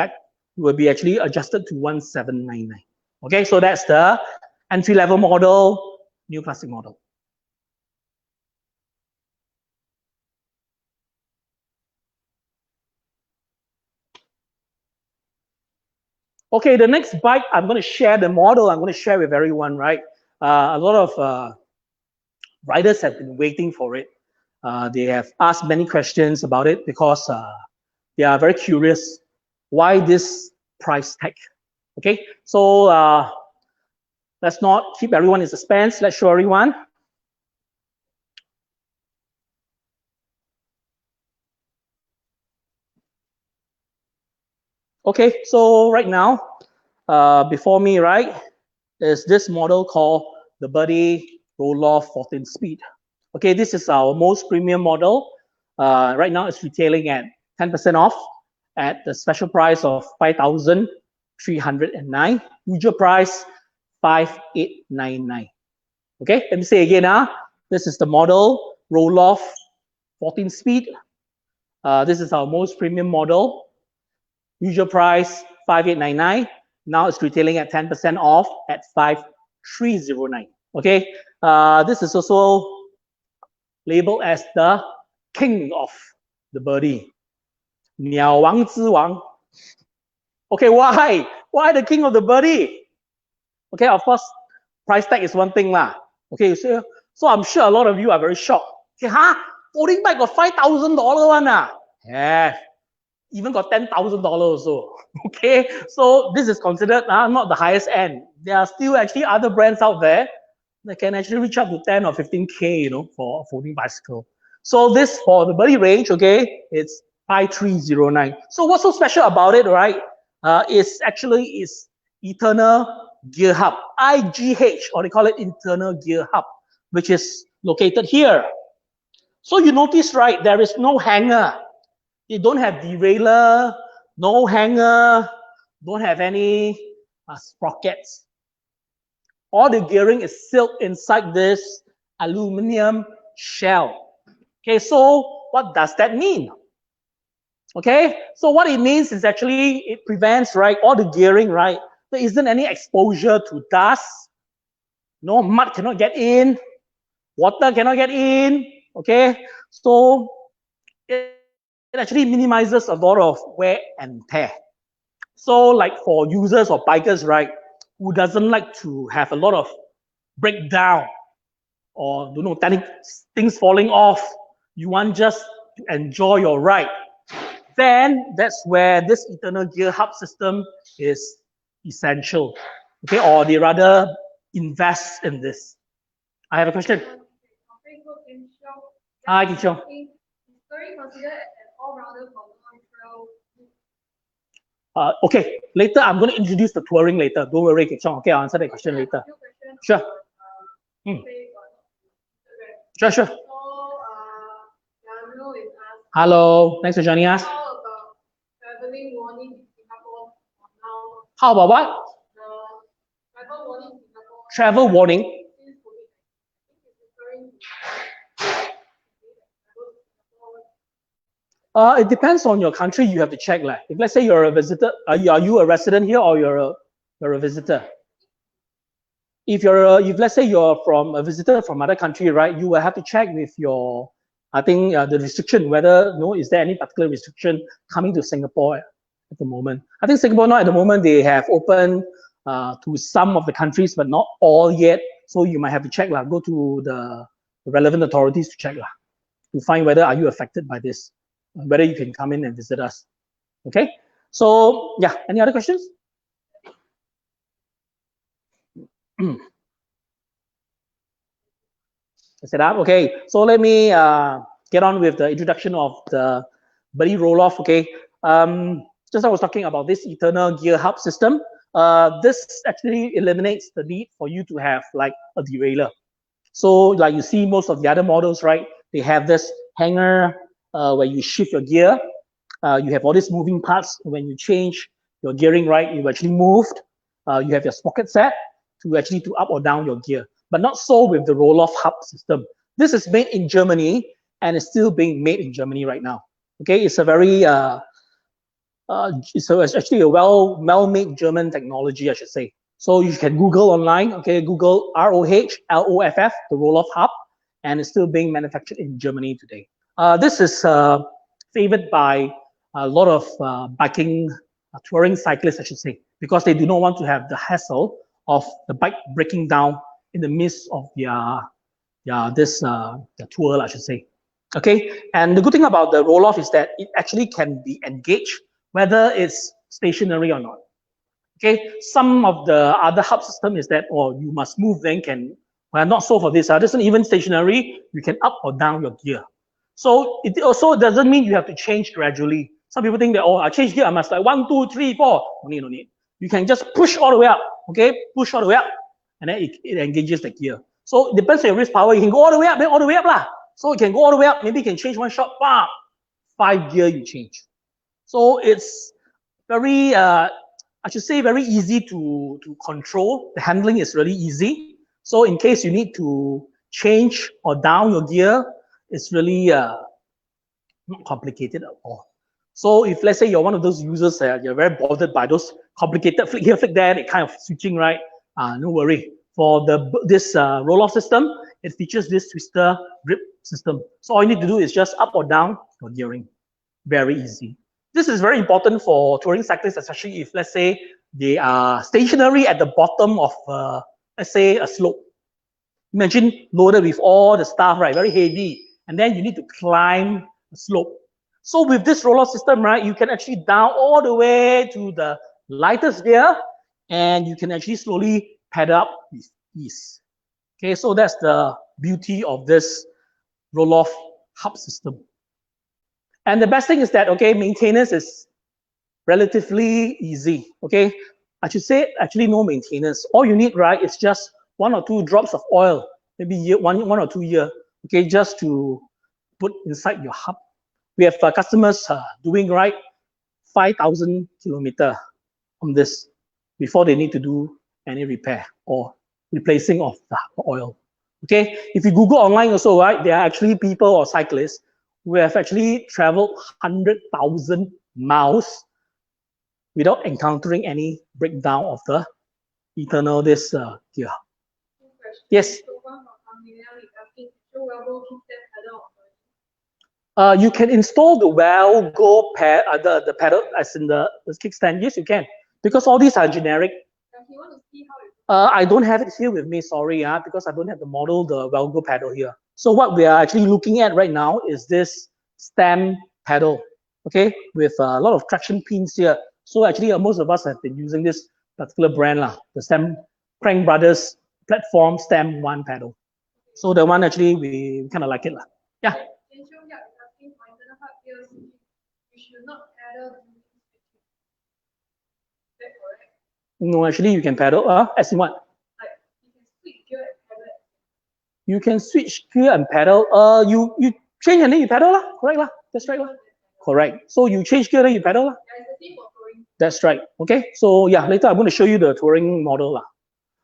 actually adjusted to 1799. Okay, so that's the entry-level model, New Classic model. Okay, the next bike, I'm going to share the model. I'm going to share with everyone, right? A lot of riders have been waiting for it. They have asked many questions about it because they are very curious why this price tag. Okay, so let's not keep everyone in suspense. Let's show everyone. Okay, so right now, before me, right, is this model called the Birdy Rohloff 14-speed. Okay, this is our most premium model. Right now, it's retailing at 10% off at the special price of 5,309. Usual price 5899. Okay, let me say again. This is the model Rohloff 14 speed. This is our most premium model. Usual price 5899. Now it's retailing at 10% off at 5309. Okay, this is also labeled as the king of the birdie. 鸟王之王. Okay, why? Why the king of the birdie? Okay, of course, price tag is one thing lah. Okay, so I'm sure a lot of you are very shocked. Okay, folding bike got $5,000 one Yeah, even got $10,000 also. Okay, so this is considered not the highest end. There are still actually other brands out there that can actually reach up to 10 or 15K, you know, for a folding bicycle. So this for the Birdy range, okay, it's 5309. So what's so special about it, right? It's internal gear hub, IGH, or they call it internal gear hub, which is located here. So you notice, right, there is no hanger. You don't have derailleur, no hanger, don't have any sprockets. All the gearing is sealed inside this aluminum shell. Okay, so what does that mean? Okay, so what it means is actually it prevents, right, all the gearing, right? There isn't any exposure to dust. No, mud cannot get in, water cannot get in. Okay, so it actually minimizes a lot of wear and tear. So like for users or bikers, right, who doesn't like to have a lot of breakdown or things falling off, you want just to enjoy your ride, then that's where this internal gear hub system is essential. Okay, or they rather invest in this. I have a question. Hi, Kichong. Okay, later I'm going to introduce the touring later. Don't worry, Kichong. Okay, I'll answer that question later. Sure. Sure. Hello, thanks for joining us. How about what? Travel warning. It depends on your country. You have to check. Like, if let's say you're a visitor, are you a resident here or you're a visitor? If let's say you're from a visitor from other country, right? You will have to check with your, I think the restriction, whether is there any particular restriction coming to Singapore at the moment. I think Singapore now at the moment they have opened to some of the countries, but not all yet. So you might have to check, go to the relevant authorities to check, to find whether are you affected by this, whether you can come in and visit us. Okay. So yeah, any other questions? Set up. Okay, so let me get on with the introduction of the Birdy Rohloff. Okay, just I was talking about this internal gear hub system. This actually eliminates the need for you to have like a derailleur. So like you see most of the other models, right? They have this hanger where you shift your gear. You have all these moving parts. When you change your gearing, right, you actually moved. You have your sprocket set to up or down your gear. But not so with the Rohloff hub system. This is made in Germany and it's still being made in Germany right now. Okay, it's a very it's actually a well-made German technology, I should say. So you can Google online. Okay, Google ROHLOFF, the Rohloff hub, and it's still being manufactured in Germany today. This is favored by a lot of biking touring cyclists, I should say, because they do not want to have the hassle of the bike breaking down in the midst of their tour, I should say. Okay, and the good thing about the Rohloff is that it actually can be engaged whether it's stationary or not. Okay, some of the other hub system is that, you must move, then can, well, not so for this. This isn't even stationary. You can up or down your gear. So it also doesn't mean you have to change gradually. Some people think that, I change gear, I must like 1, 2, 3, 4. No need. You can just push all the way up. Okay, push all the way up, and then it engages the gear. So it depends on your wrist power. You can go all the way up, then all the way up lah. So you can go all the way up. Maybe you can change one shot. 5 gear you change. So it's very, I I should say very easy to control. The handling is really easy. So in case you need to change or down your gear, it's really not complicated at all. So if let's say you're one of those users that you're very bothered by those complicated flick here, flick there, and it kind of switching, right? No worry. For this roll-off system, it features this twister grip system. So all you need to do is just up or down your gearing. Very easy. This is very important for touring cyclists, especially if, let's say, they are stationary at the bottom of, let's say, a slope. Imagine loaded with all the stuff, right? Very heavy. And then you need to climb the slope. So with this roll-off system, right, you can actually down all the way to the lightest gear, and you can actually slowly pedal up with ease. Okay, so that's the beauty of this roll-off hub system. And the best thing is that, okay, maintenance is relatively easy, okay? I should say actually no maintenance. All you need, right, is just 1 or 2 drops of oil, maybe one or 2 years, okay, just to put inside your hub. We have customers doing, right, 5,000 kilometers on this before they need to do any repair or replacing of the oil. Okay, if you Google online also, right, there are actually people or cyclists who have actually traveled 100,000 miles without encountering any breakdown of the internal this gear. Yes. You can install the Velo the pedal as in the kickstand. Yes, you can, because all these are generic. I don't have it here with me, sorry, because I don't have the model, the Velo pedal here. So what we are actually looking at right now is this stem pedal, okay, with a lot of traction pins here. So actually, most of us have been using this particular brand, the Stem Crank Brothers platform stem 1 pedal. So the one actually we kind of like it. Yeah. No, actually you can pedal. As in what? You can switch gear and pedal. You change and then you pedal, correct lah. That's right lah. Correct. So you change gear then you pedal lah. That's right. Okay. So yeah, later I'm going to show you the touring model lah.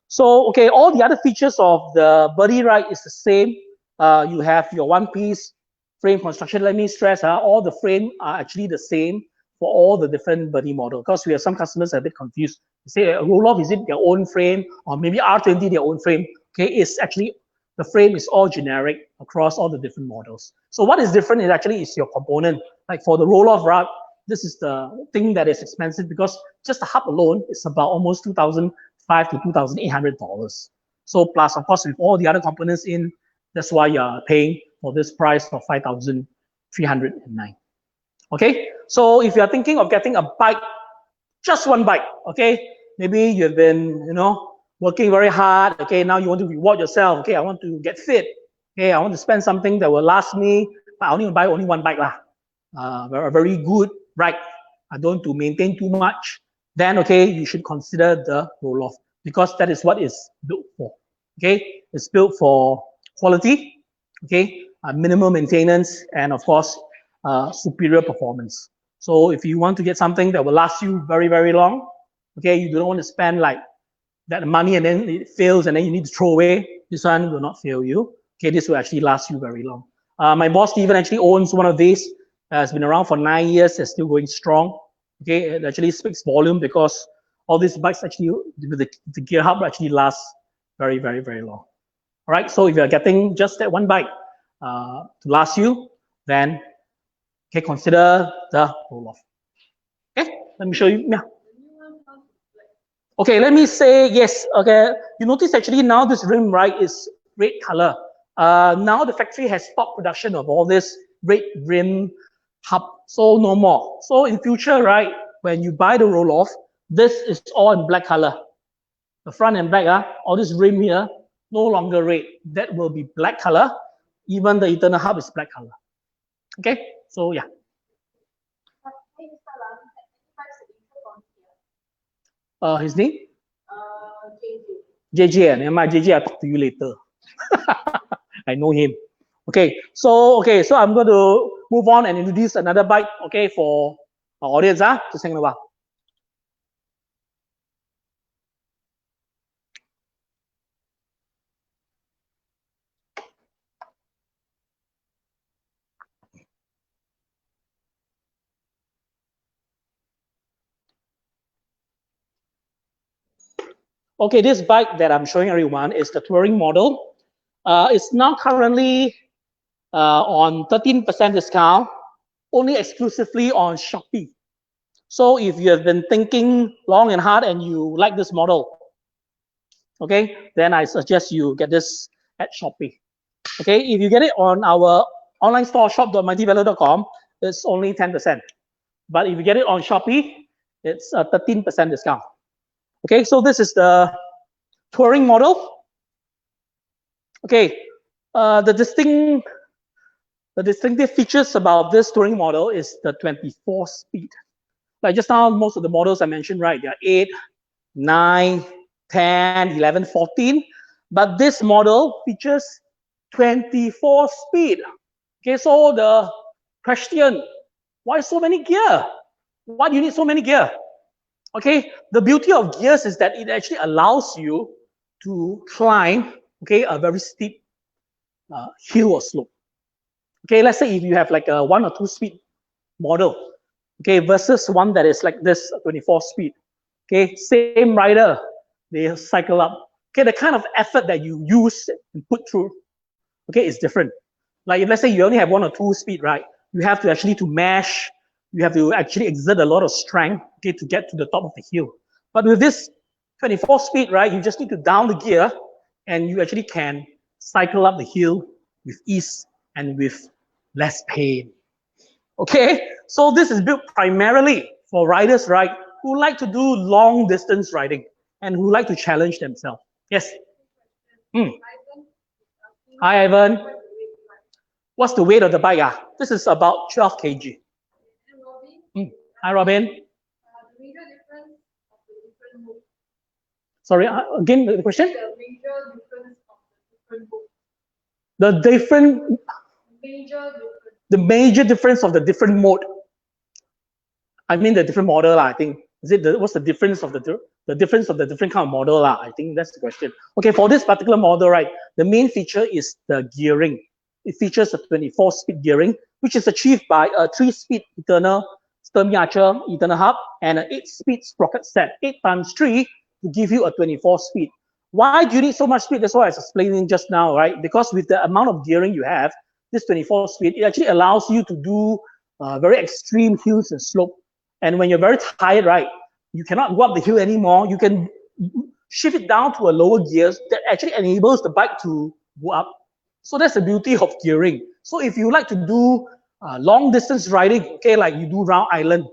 So okay, all the other features of the Birdy ride is the same. You have your one-piece frame construction. Let me stress, all the frame are actually the same for all the different Birdy model, because we have some customers that are a bit confused. They say, Rohloff, is it their own frame, or maybe R20 their own frame? Okay, it's actually the frame is all generic across all the different models. So what is different is actually is your component. Like for the Rohloff rod, this is the thing that is expensive because just the hub alone is about almost $2,500 to $2,800. So plus, of course, with all the other components in, that's why you're paying for this price of $5,309. Okay, so if you're thinking of getting a bike, just one bike, okay, maybe you've been, working very hard, okay, now you want to reward yourself, okay, I want to get fit, okay, I want to spend something that will last me, but I only buy only one bike lah. A very good ride. I don't want to maintain too much. Then, okay, you should consider the Rohloff, because that is what it's built for. Okay, it's built for quality, okay, minimal maintenance, and of course, superior performance. So if you want to get something that will last you very, very long, okay, you don't want to spend like that money and then it fails and then you need to throw away. This one will not fail you. Okay, this will actually last you very long. My boss Steven actually owns one of these. It's been around for 9 years. It's still going strong. Okay, it actually speaks volume because all these bikes actually, the gear hub actually lasts very, very, very long. All right, so if you're getting just that one bike to last you, then okay, consider the Rohloff. Okay, let me show you. Yeah. Okay, let me say yes. Okay, you notice actually now this rim, right, is red color. Now the factory has stopped production of all this red rim hub, so no more. So in future, right, when you buy the Rohloff, this is all in black color. The front and back, all this rim here, no longer red. That will be black color. Even the internal hub is black color. Okay, so yeah. His name? JJ. Never mind, JJ, I'll talk to you later. I know him. Okay, so I'm going to move on and introduce another bike, okay, for our audience. Just hang on a while. Okay, this bike that I'm showing everyone is the touring model. It's now currently on 13% discount, only exclusively on Shopee. So if you have been thinking long and hard and you like this model, okay, then I suggest you get this at Shopee. Okay, if you get it on our online store, shop.mightyvelo.com, it's only 10%. But if you get it on Shopee, it's a 13% discount. Okay, so this is the touring model. Okay, the distinctive features about this touring model is the 24 speed. Like just now, most of the models I mentioned, right, they are 8, 9, 10, 11, 14. But this model features 24 speed. Okay, so the question, why so many gear? Why do you need so many gear? Okay, the beauty of gears is that it actually allows you to climb, okay, a very steep hill or slope. Okay, let's say if you have like a 1 or 2 speed model, okay, versus one that is like this 24 speed. Okay, same rider, they cycle up. Okay, the kind of effort that you use and put through, okay, is different. Like if let's say you only have 1 or 2 speed, right? You have to actually to mash, you have to actually exert a lot of strength, okay, to get to the top of the hill. But with this 24 speed, right, you just need to down the gear and you actually can cycle up the hill with ease and with less pain. Okay, so this is built primarily for riders, right, who like to do long distance riding and who like to challenge themselves. Yes. Hi, Ivan. What's the weight of the bike? This is about 12 kg. Hi, Robin. Sorry, again, the question? The different, the major difference of the different mode. I mean the different model, I think. Is it what's the difference of the difference of the different kind of model? I think that's the question. Okay, for this particular model, right, the main feature is the gearing. It features a 24-speed gearing, which is achieved by a 3-speed internal Sturmy Archer internal hub and an 8-speed sprocket set, 8 times 3 to give you a 24-speed. Why do you need so much speed? That's what I was explaining just now, right? Because with the amount of gearing you have, this 24-speed, it actually allows you to do very extreme hills and slope. And when you're very tired, right, you cannot go up the hill anymore. You can shift it down to a lower gears that actually enables the bike to go up. So that's the beauty of gearing. So if you like to do long distance riding, okay, like you do round island,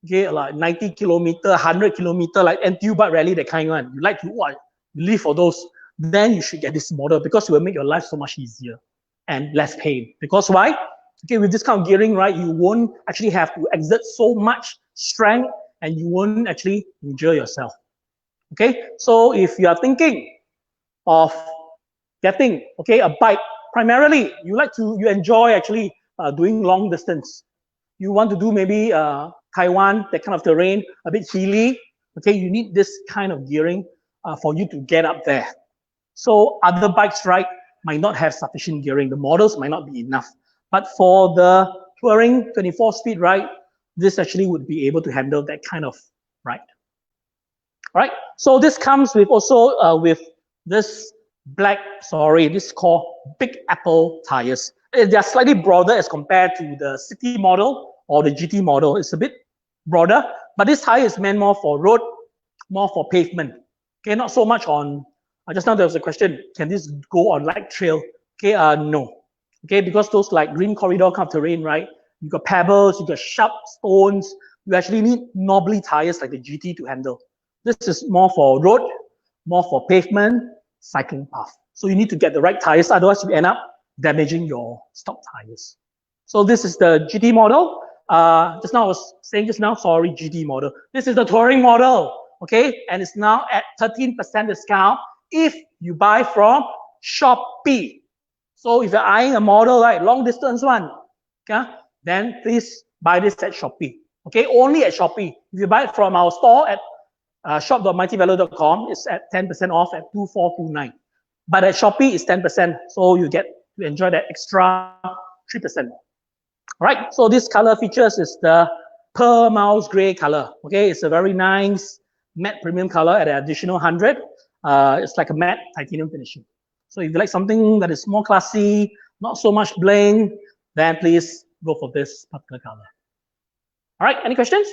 okay, like 90 kilometer, 100 kilometer, like NTU bike rally, that kind of one. You like to live for those, then you should get this model because it will make your life so much easier and less pain. Because why? Okay, with this kind of gearing, right, you won't actually have to exert so much strength and you won't actually injure yourself. Okay, so if you are thinking of getting, okay, a bike, primarily you enjoy actually doing long distance. You want to do maybe Taiwan, that kind of terrain, a bit hilly, okay, you need this kind of gearing for you to get up there. So other bikes, right, might not have sufficient gearing. The models might not be enough. But for the touring 24-speed ride, this actually would be able to handle that kind of ride. All right. So this comes with also with this this is called Big Apple tires. They are slightly broader as compared to the city model or the GT model. It's a bit broader, but this tire is meant more for road, more for pavement. Okay, not so much on. Just now there was a question: can this go on light trail? Okay, no. Okay, because those like green corridor kind of terrain, right? You got pebbles, you got sharp stones. You actually need knobbly tires like the GT to handle. This is more for road, more for pavement, cycling path. So you need to get the right tires, otherwise you end up damaging your stock tires. So this is the GT model. Just now I was saying sorry, GT model. This is the touring model, okay? And it's now at 13% discount if you buy from Shopee. So if you're eyeing a model, like long distance one, okay, then please buy this at Shopee. Okay, only at Shopee. If you buy it from our store at shop.mightyvelo.com, it's at 10% off at 2429. But at Shopee, it's 10%, so you get to enjoy that extra 3%. All right, so this color features is the pearl mouse gray color. Okay, it's a very nice matte premium color at an additional 100. It's like a matte titanium finishing. So if you like something that is more classy, not so much bling, then please go for this particular color. All right, any questions?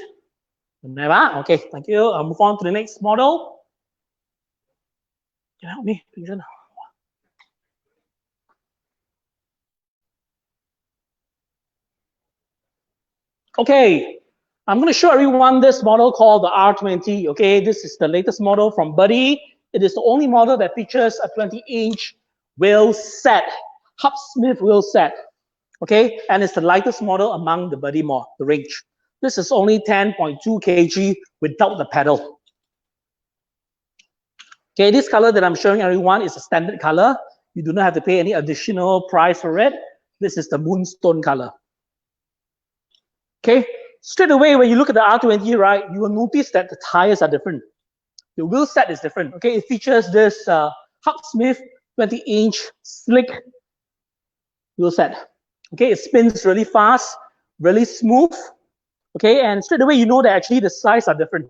Never? Okay, thank you. I'll move on to the next model. Can you help me, please? Okay, I'm going to show everyone this model called the R20. Okay, this is the latest model from Birdy. It is the only model that features a 20-inch wheel set, Hub Smith wheel set. Okay, and it's the lightest model among the Birdy the range. This is only 10.2 kg without the pedal. Okay, this color that I'm showing everyone is a standard color. You do not have to pay any additional price for it. This is the moonstone color. Okay, straight away when you look at the R20, right, you will notice that the tires are different. The wheel set is different. Okay, it features this Hub Smith 20-inch slick wheel set. Okay, it spins really fast, really smooth. Okay, and straight away you know that actually the size are different.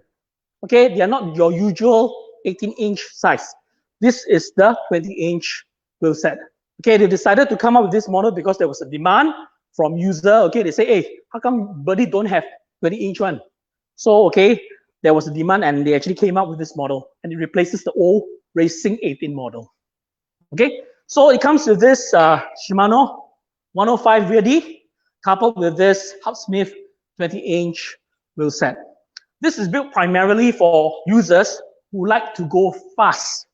Okay, they are not your usual 18-inch size. This is the 20-inch wheel set. Okay, they decided to come up with this model because there was a demand from user. Okay, they say, hey, how come Birdy don't have 20-inch one? So, okay, there was a demand and they actually came up with this model and it replaces the old Racing 18 model. Okay, so it comes with this Shimano 105 rear D coupled with this Hub Smith 20-inch wheel set. This is built primarily for users who like to go fast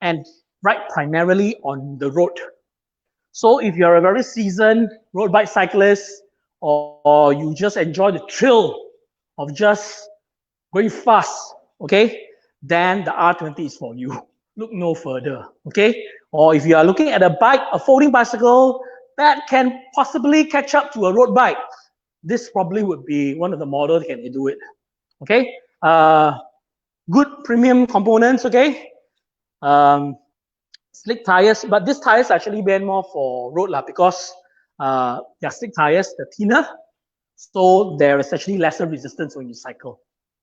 and ride primarily on the road. So if you're a very seasoned road bike cyclist or you just enjoy the thrill of just going fast, okay, then the R20 is for you. Look no further, okay? Or if you are looking at a bike, a folding bicycle that can possibly catch up to a road bike, this probably would be one of the models that can do it, okay? Good premium components, okay? Slick tires, but these tires actually meant more for road because they're slick tires, they're thinner, so there is actually lesser resistance when you cycle.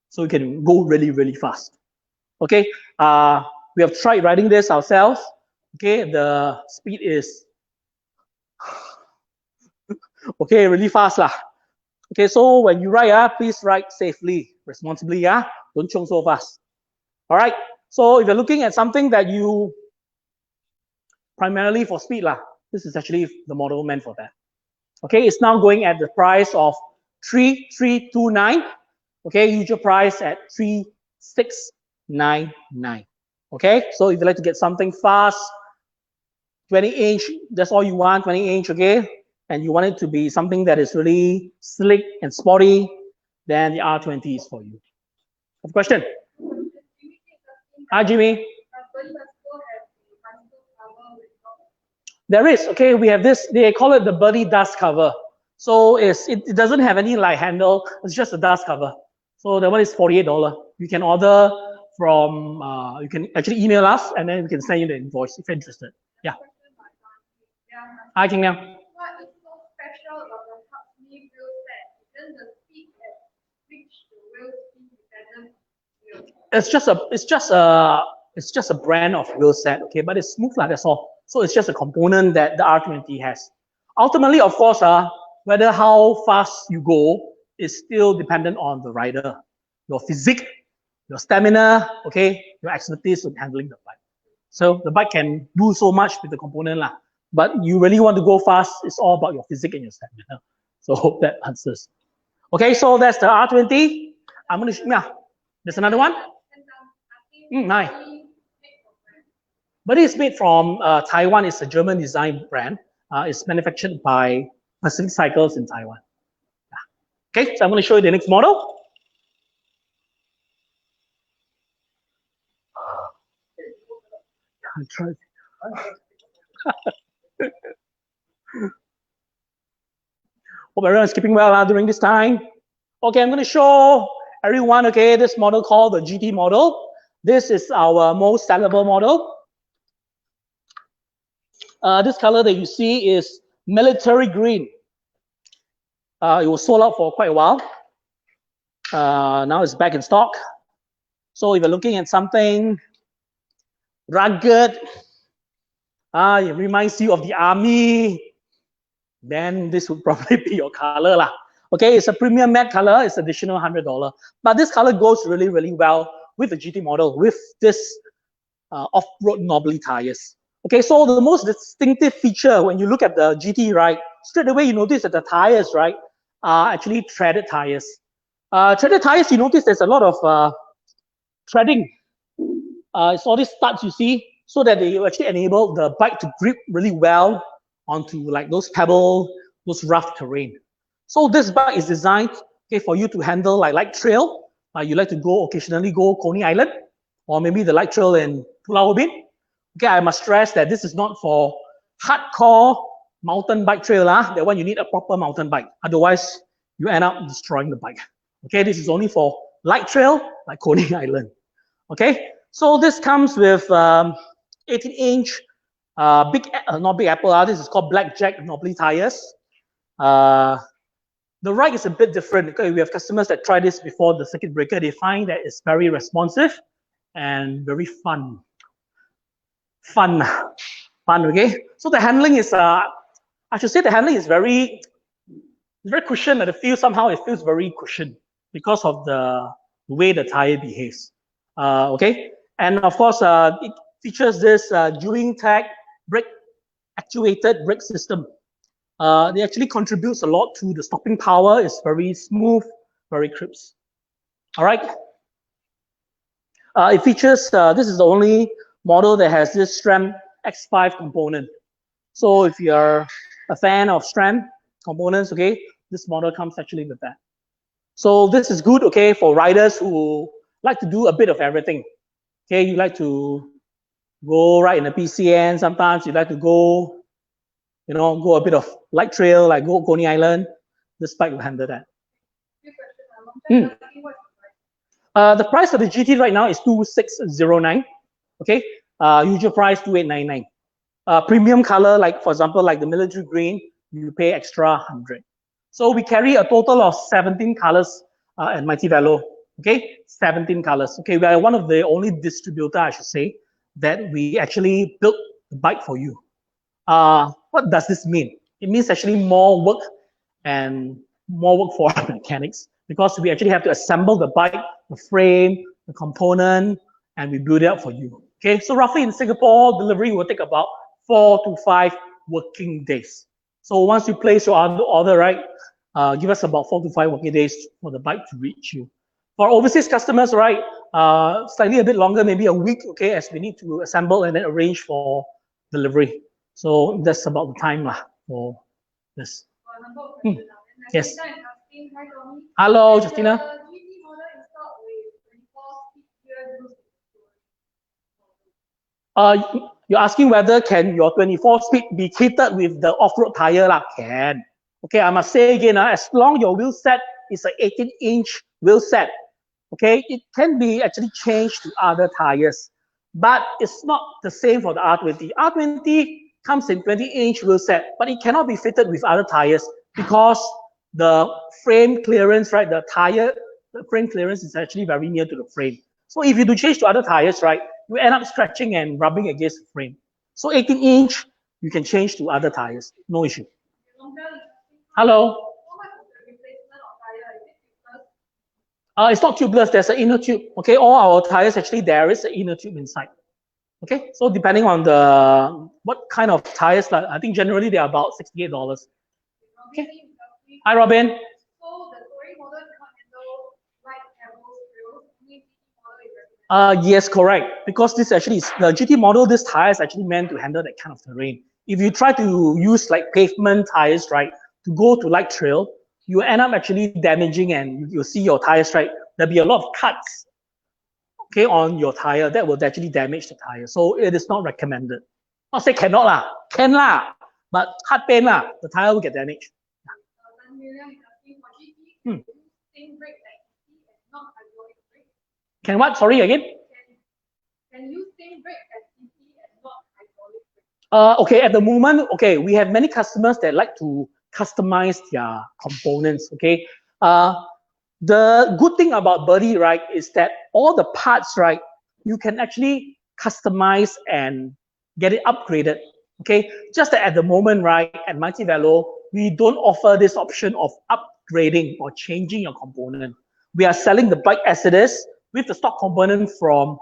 So you can go really, really fast. Okay, we have tried riding this ourselves. Okay, the speed is okay, really fast lah. Okay, so when you ride, please ride safely, responsibly, don't chung so fast. All right, so if you're looking at something that you primarily for speed lah, this is actually the model meant for that. Okay, it's now going at the price of 3,329. Okay, usual price at 3,699. Okay, so if you like to get something fast, 20-inch, that's all you want, 20-inch, okay, and you want it to be something that is really slick and sporty, then the R20 is for you. Have a question? Hi, Jimmy. There is, okay, we have this, they call it the Birdy dust cover. So it doesn't have any light handle, it's just a dust cover. So that one is $48. You can order from, you can actually email us and then we can send you the invoice if you're interested. Yeah. Hi, King Liang. What is so special about the Hub Smith wheel set? Then the speed at which the wheel speed dependent wheel. It's just a brand of wheel set, okay, but it's smooth like that's all. So it's just a component that the R20 has. Ultimately, of course, whether how fast you go is still dependent on the rider, your physique, your stamina, okay, your expertise in handling the bike. So the bike can do so much with the component lah. But you really want to go fast, it's all about your physique and your stamina. So hope that answers. Okay, so that's the R20. I'm going to, there's another one. Nice. But it's made from Taiwan. It's a German design brand. It's manufactured by Pacific Cycles in Taiwan. Yeah. Okay, so I'm going to show you the next model. I'll try. Hope everyone's keeping well during this time. Okay, I'm going to show everyone, okay, this model called the GT model. This is our most sellable model. This color that you see is military green. It was sold out for quite a while. Now it's back in stock. So if you're looking at something rugged, it reminds you of the army, then this would probably be your color lah. Okay, it's a premium matte color, it's additional $100. But this color goes really, really well with the GT model, with this off-road knobbly tires. Okay, so the most distinctive feature when you look at the GT, right, straight away you notice that the tires, right, are actually threaded tires. Threaded tires, you notice there's a lot of threading. It's all these studs you see, so that they actually enable the bike to grip really well onto like those pebble, those rough terrain. So this bike is designed, okay, for you to handle like light trail. You like to occasionally go Coney Island, or maybe the light trail in Pulau Ubin. Okay, I must stress that this is not for hardcore mountain bike trail. That one you need a proper mountain bike. Otherwise, you end up destroying the bike. Okay, this is only for light trail like Coney Island. Okay, so this comes with 18-inch not Big Apple. This is called Blackjack knobbly tires. The ride is a bit different. Okay, we have customers that try this before the circuit breaker. They find that it's very responsive and very fun. Okay. So the handling is, I should say, the handling is very cushioned. It feels very cushioned because of the way the tire behaves. Okay, and of course, it features this During Tech actuated brake system. It actually contributes a lot to the stopping power. It's very smooth, very crisp. All right. It features, this is the only model that has this SRAM X5 component. So if you're a fan of SRAM components, okay, this model comes actually with that. So this is good, okay, for riders who like to do a bit of everything. Okay, you like to go right in the PCN. Sometimes you like to go, go a bit of light trail, like go Coney Island. This bike will handle that. The price of the GT right now is 2,609. Okay, usual price 2,899. Premium color, like for example, like the military green, you pay extra 100. So we carry a total of 17 colors at Mighty Velo. Okay, 17 colors. Okay, we are one of the only distributor, I should say, that we actually built the bike for you. What does this mean? It means actually more work for our mechanics, because we actually have to assemble the bike, the frame, the component, and we build it up for you. Okay, so roughly in Singapore, delivery will take about 4 to 5 working days. So once you place your order, right, give us about 4 to 5 working days for the bike to reach you. For overseas customers, right, slightly a bit longer, maybe a week, okay, as we need to assemble and then arrange for delivery. So that's about the time for this. Yes. Hello, Justina. You're asking whether can your 24-speed be kitted with the off-road tire? Can. Okay, I must say again, as long your wheel set is an 18-inch wheel set, okay, it can be actually changed to other tires, but it's not the same for the R20. R20 comes in 20-inch wheel set, but it cannot be fitted with other tires because the frame clearance, right, the frame clearance is actually very near to the frame. So if you do change to other tires, right, you end up stretching and rubbing against the frame. So 18-inch, you can change to other tires, no issue. Hello. It's not tubeless, there's an inner tube. Okay, all our tires actually, there is an inner tube inside. Okay, so depending on what kind of tires, I think generally they are about $68. Okay. Hi, Robin. So the touring model cannot handle light pebbles, yes, correct. Because this actually is the GT model. This tire is actually meant to handle that kind of terrain. If you try to use like pavement tires, right, to go to light trail, you end up actually damaging, and you'll see your tires, right, there'll be a lot of cuts, okay, on your tire that will actually damage the tire. So it is not recommended. Not say cannot lah, can lah, but hard pain lah, the tire will get damaged. Can what? Sorry again? Can you Seng brake as easy and not hydraulic brake? Okay, at the moment, okay, we have many customers that like to customize their components, okay? The good thing about Birdy, right, is that all the parts, right, you can actually customize and get it upgraded. Okay, just that at the moment, right, at Mighty Velo, we don't offer this option of upgrading or changing your component. We are selling the bike as it is with the stock component from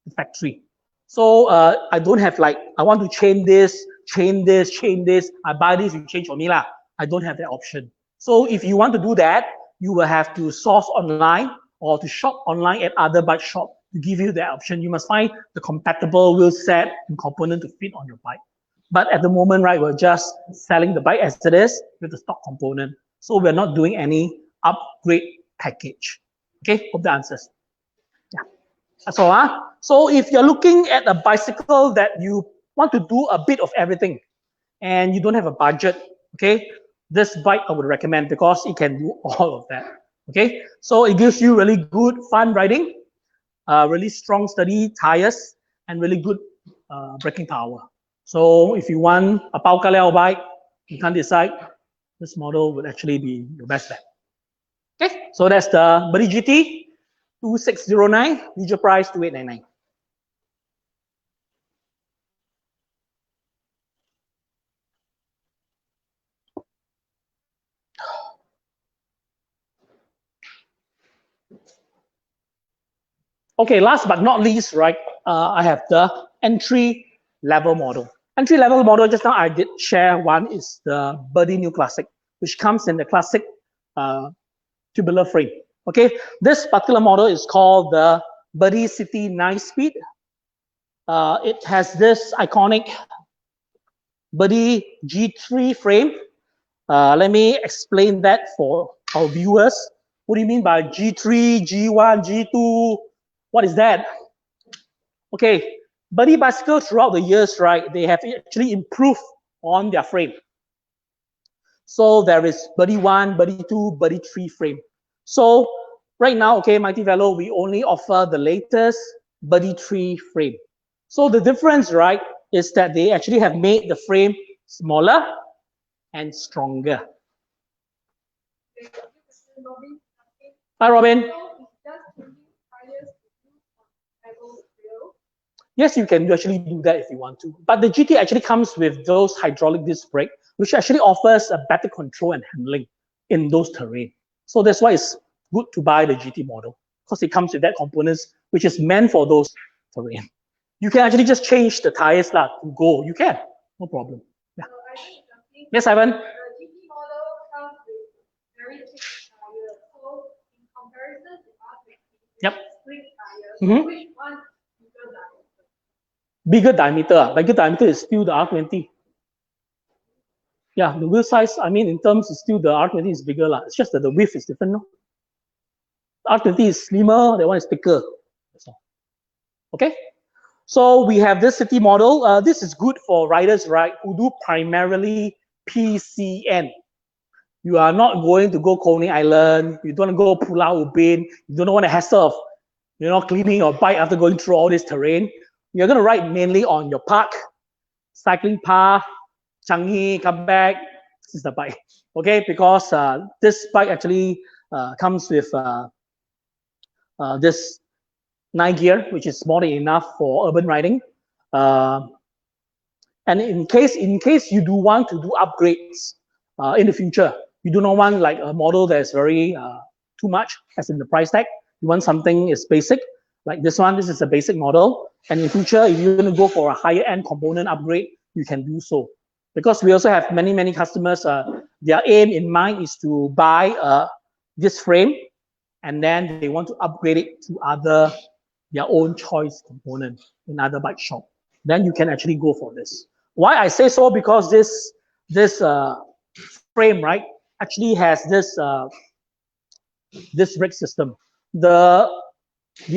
the factory. So I don't have like, I want to change this, change this, change this. I buy this, you change for me lah. I don't have that option. So if you want to do that, you will have to source online or to shop online at other bike shop to give you that option. You must find the compatible wheel set and component to fit on your bike. But at the moment, right, we're just selling the bike as it is with the stock component. So we're not doing any upgrade package. Okay, hope that answers. Yeah, that's all. So if you're looking at a bicycle that you want to do a bit of everything and you don't have a budget, okay, this bike I would recommend because it can do all of that. Okay, so it gives you really good fun riding, really strong, sturdy tires, and really good braking power. So if you want a Pao Kaleo bike, you can't decide, this model would actually be your best bet. Okay, so that's the Birdy GT 2609, retail price 2899. Okay, last but not least, right, I have the entry level model. Entry level model, just now I did share one, is the Birdy New Classic, which comes in the classic tubular frame. Okay, this particular model is called the Birdy City 9-speed. It has this iconic Birdy G3 frame. Let me explain that for our viewers. What do you mean by G3, G1, G2? What is that? Okay, Birdy bicycles throughout the years, right, they have actually improved on their frame. So there is Birdy 1, Birdy 2, Birdy 3 frame. So right now, okay, Mighty Velo, we only offer the latest Birdy 3 frame. So the difference, right, is that they actually have made the frame smaller and stronger. Hi, Robin. Yes, you can actually do that if you want to. But the GT actually comes with those hydraulic disc brake, which actually offers a better control and handling in those terrain. So that's why it's good to buy the GT model, because it comes with that components which is meant for those terrain. You can actually just change the tires to go. You can, no problem. Yeah. Yes, Ivan. The GT model comes with very thick tires. So in comparison to R20, yep, slim tires. Which one bigger diameter? Bigger diameter. Bigger diameter is still the R20. Yeah, the wheel size, I mean, in terms, is still the R20 is bigger. It's just that the width is different. No? R20 is slimmer, that one is thicker. That's all. Okay? So we have this city model. This is good for riders, right, who do primarily PCN. You are not going to go Coney Island. You don't want to go Pulau Ubin. You don't want to hassle of, cleaning your bike after going through all this terrain. You're going to ride mainly on your park, cycling path, Changi, come back. This is the bike, okay? Because this bike actually comes with this 9 gear, which is more than enough for urban riding. And in case you do want to do upgrades in the future, you do not want like a model that's very too much, as in the price tag. You want something is basic, like this one. This is a basic model. And in future, if you're going to go for a higher end component upgrade, you can do so. Because we also have many customers, their aim in mind is to buy this frame, and then they want to upgrade it to their own choice component in other bike shop. Then you can actually go for this. Why I say so? Because this frame, right, actually has this brake system. The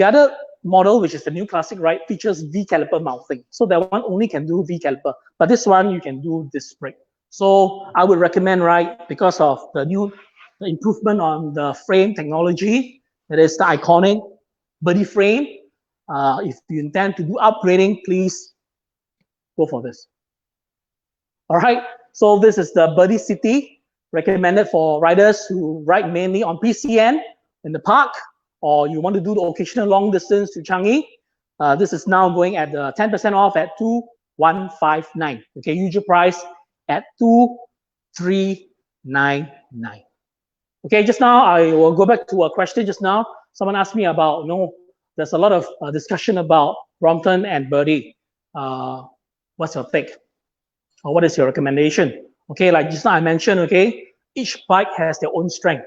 other model, which is the New Classic, right, features V caliper mounting. So that one only can do V caliper, but this one you can do disc brake. So I would recommend, right, because of the improvement on the frame technology, that is the iconic Birdy frame. If you intend to do upgrading, please go for this. All right, so this is the Birdy City, recommended for riders who ride mainly on PCN in the park, or you want to do the occasional long distance to Changi. This is now going at the 10% off at 2,159. Okay, usual price at 2,399. Okay, just now I will go back to a question just now. Someone asked me about, there's a lot of discussion about Brompton and Birdy. What's your take? Or what is your recommendation? Okay, like just now I mentioned, okay, each bike has their own strength.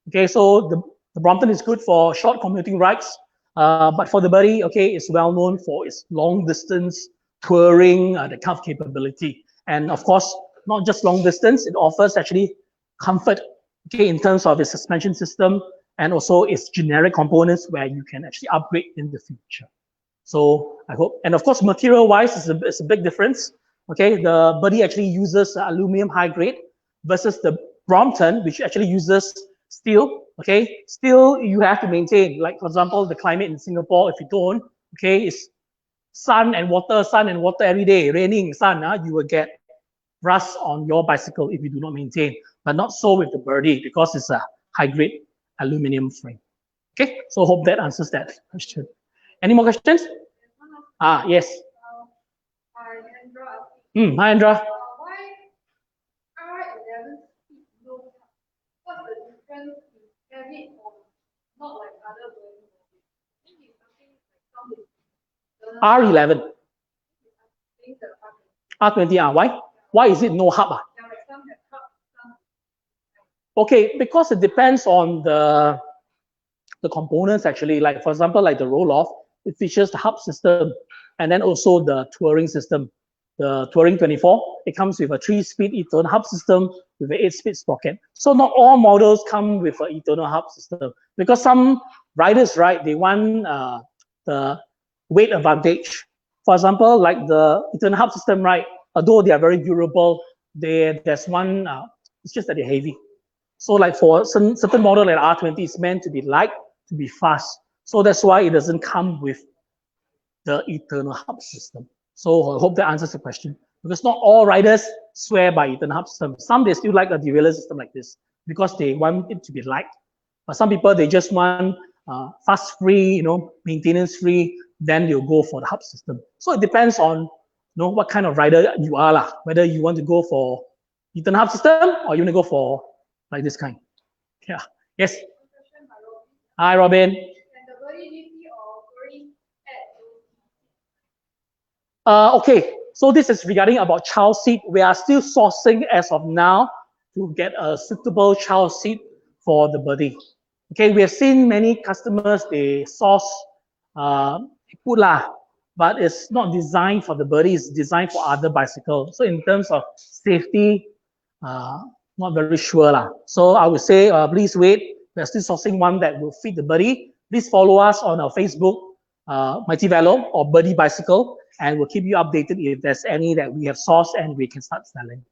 Okay, so the Brompton is good for short commuting rides, but for the Birdy, okay, it's well known for its long distance touring, the kind of capability. And of course, not just long distance, it offers actually comfort, okay, in terms of its suspension system and also its generic components where you can actually upgrade in the future. So I hope, and of course, material-wise, it's a big difference. Okay, the Birdy actually uses aluminum high grade versus the Brompton, which actually uses steel. Okay, steel you have to maintain. Like for example, the climate in Singapore, if you don't, okay, it's sun and water every day, raining, sun, you will get rust on your bicycle if you do not maintain. But not so with the Birdy because it's a high grade aluminum frame. Okay, so hope that answers that question. Any more questions? Yes. Hi, Andra. Why R11 no? What's the difference in heavy or not like other versions? I think it's something like R11. R20. Why? Why is it no hub? Yeah, like some have hub, some. Okay, because it depends on the components actually. Like for example, like the Rohloff, it features the hub system and then also the touring system. The Touring 24, it comes with a 3-speed eternal hub system with an 8-speed sprocket. So not all models come with an eternal hub system because some riders, right, they want the weight advantage. For example, like the eternal hub system, right, although they are very durable, there's one, it's just that they're heavy. So like for certain model like R20, it's meant to be light, to be fast. So that's why it doesn't come with the eternal hub system. So I hope that answers the question. Because not all riders swear by eternal hub system. Some they still like a derailleur system like this because they want it to be light. But some people they just want fast free, maintenance free. Then they'll go for the hub system. So it depends on what kind of rider you are lah. Whether you want to go for eternal hub system or you want to go for like this kind. Yeah. Yes. Hi, Robin. Okay, so this is regarding about child seat. We are still sourcing as of now to get a suitable child seat for the Birdy. Okay, we have seen many customers, they source Pula, but it's not designed for the Birdy, it's designed for other bicycles. So in terms of safety, not very sure lah. So I would say, please wait. We're still sourcing one that will fit the Birdy. Please follow us on our Facebook, Mighty Velo or Birdy Bicycle, and we'll keep you updated if there's any that we have sourced and we can start selling.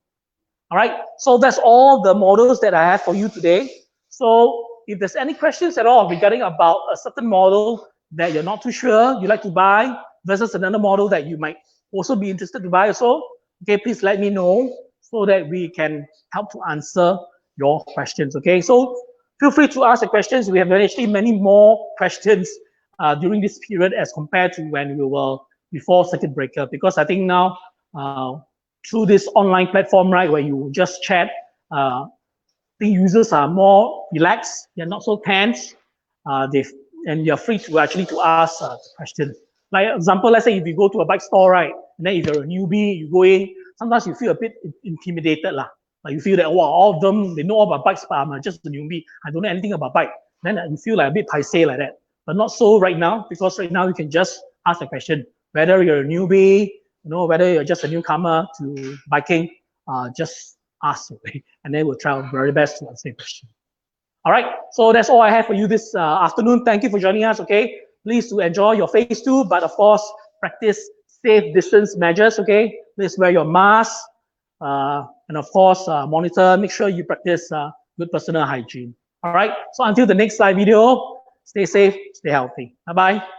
All right, so that's all the models that I have for you today. So if there's any questions at all regarding about a certain model that you're not too sure you like to buy versus another model that you might also be interested to buy also, okay, please let me know so that we can help to answer your questions, okay? So feel free to ask the questions. We have actually many more questions during this period as compared to when we were before circuit breaker, because I think now through this online platform, right, where you just chat, the users are more relaxed, they're not so tense, and you're free to actually to ask questions. Like example, let's say if you go to a bike store, right, and then if you're a newbie, you go in, sometimes you feel a bit intimidated lah. Like you feel that, wow, all of them, they know all about bikes, but I'm just a newbie, I don't know anything about bike. Then you feel like a bit paiseh like that. But not so right now, because right now you can just ask the question. Whether you're a newbie, whether you're just a newcomer to biking, just ask, okay? And then we'll try our very best to answer your question. All right, so that's all I have for you this afternoon. Thank you for joining us, okay? Please to enjoy your phase 2, but of course, practice safe distance measures, okay? Please wear your mask, and of course, monitor, make sure you practice good personal hygiene. All right, so until the next live video, stay safe, stay healthy. Bye-bye.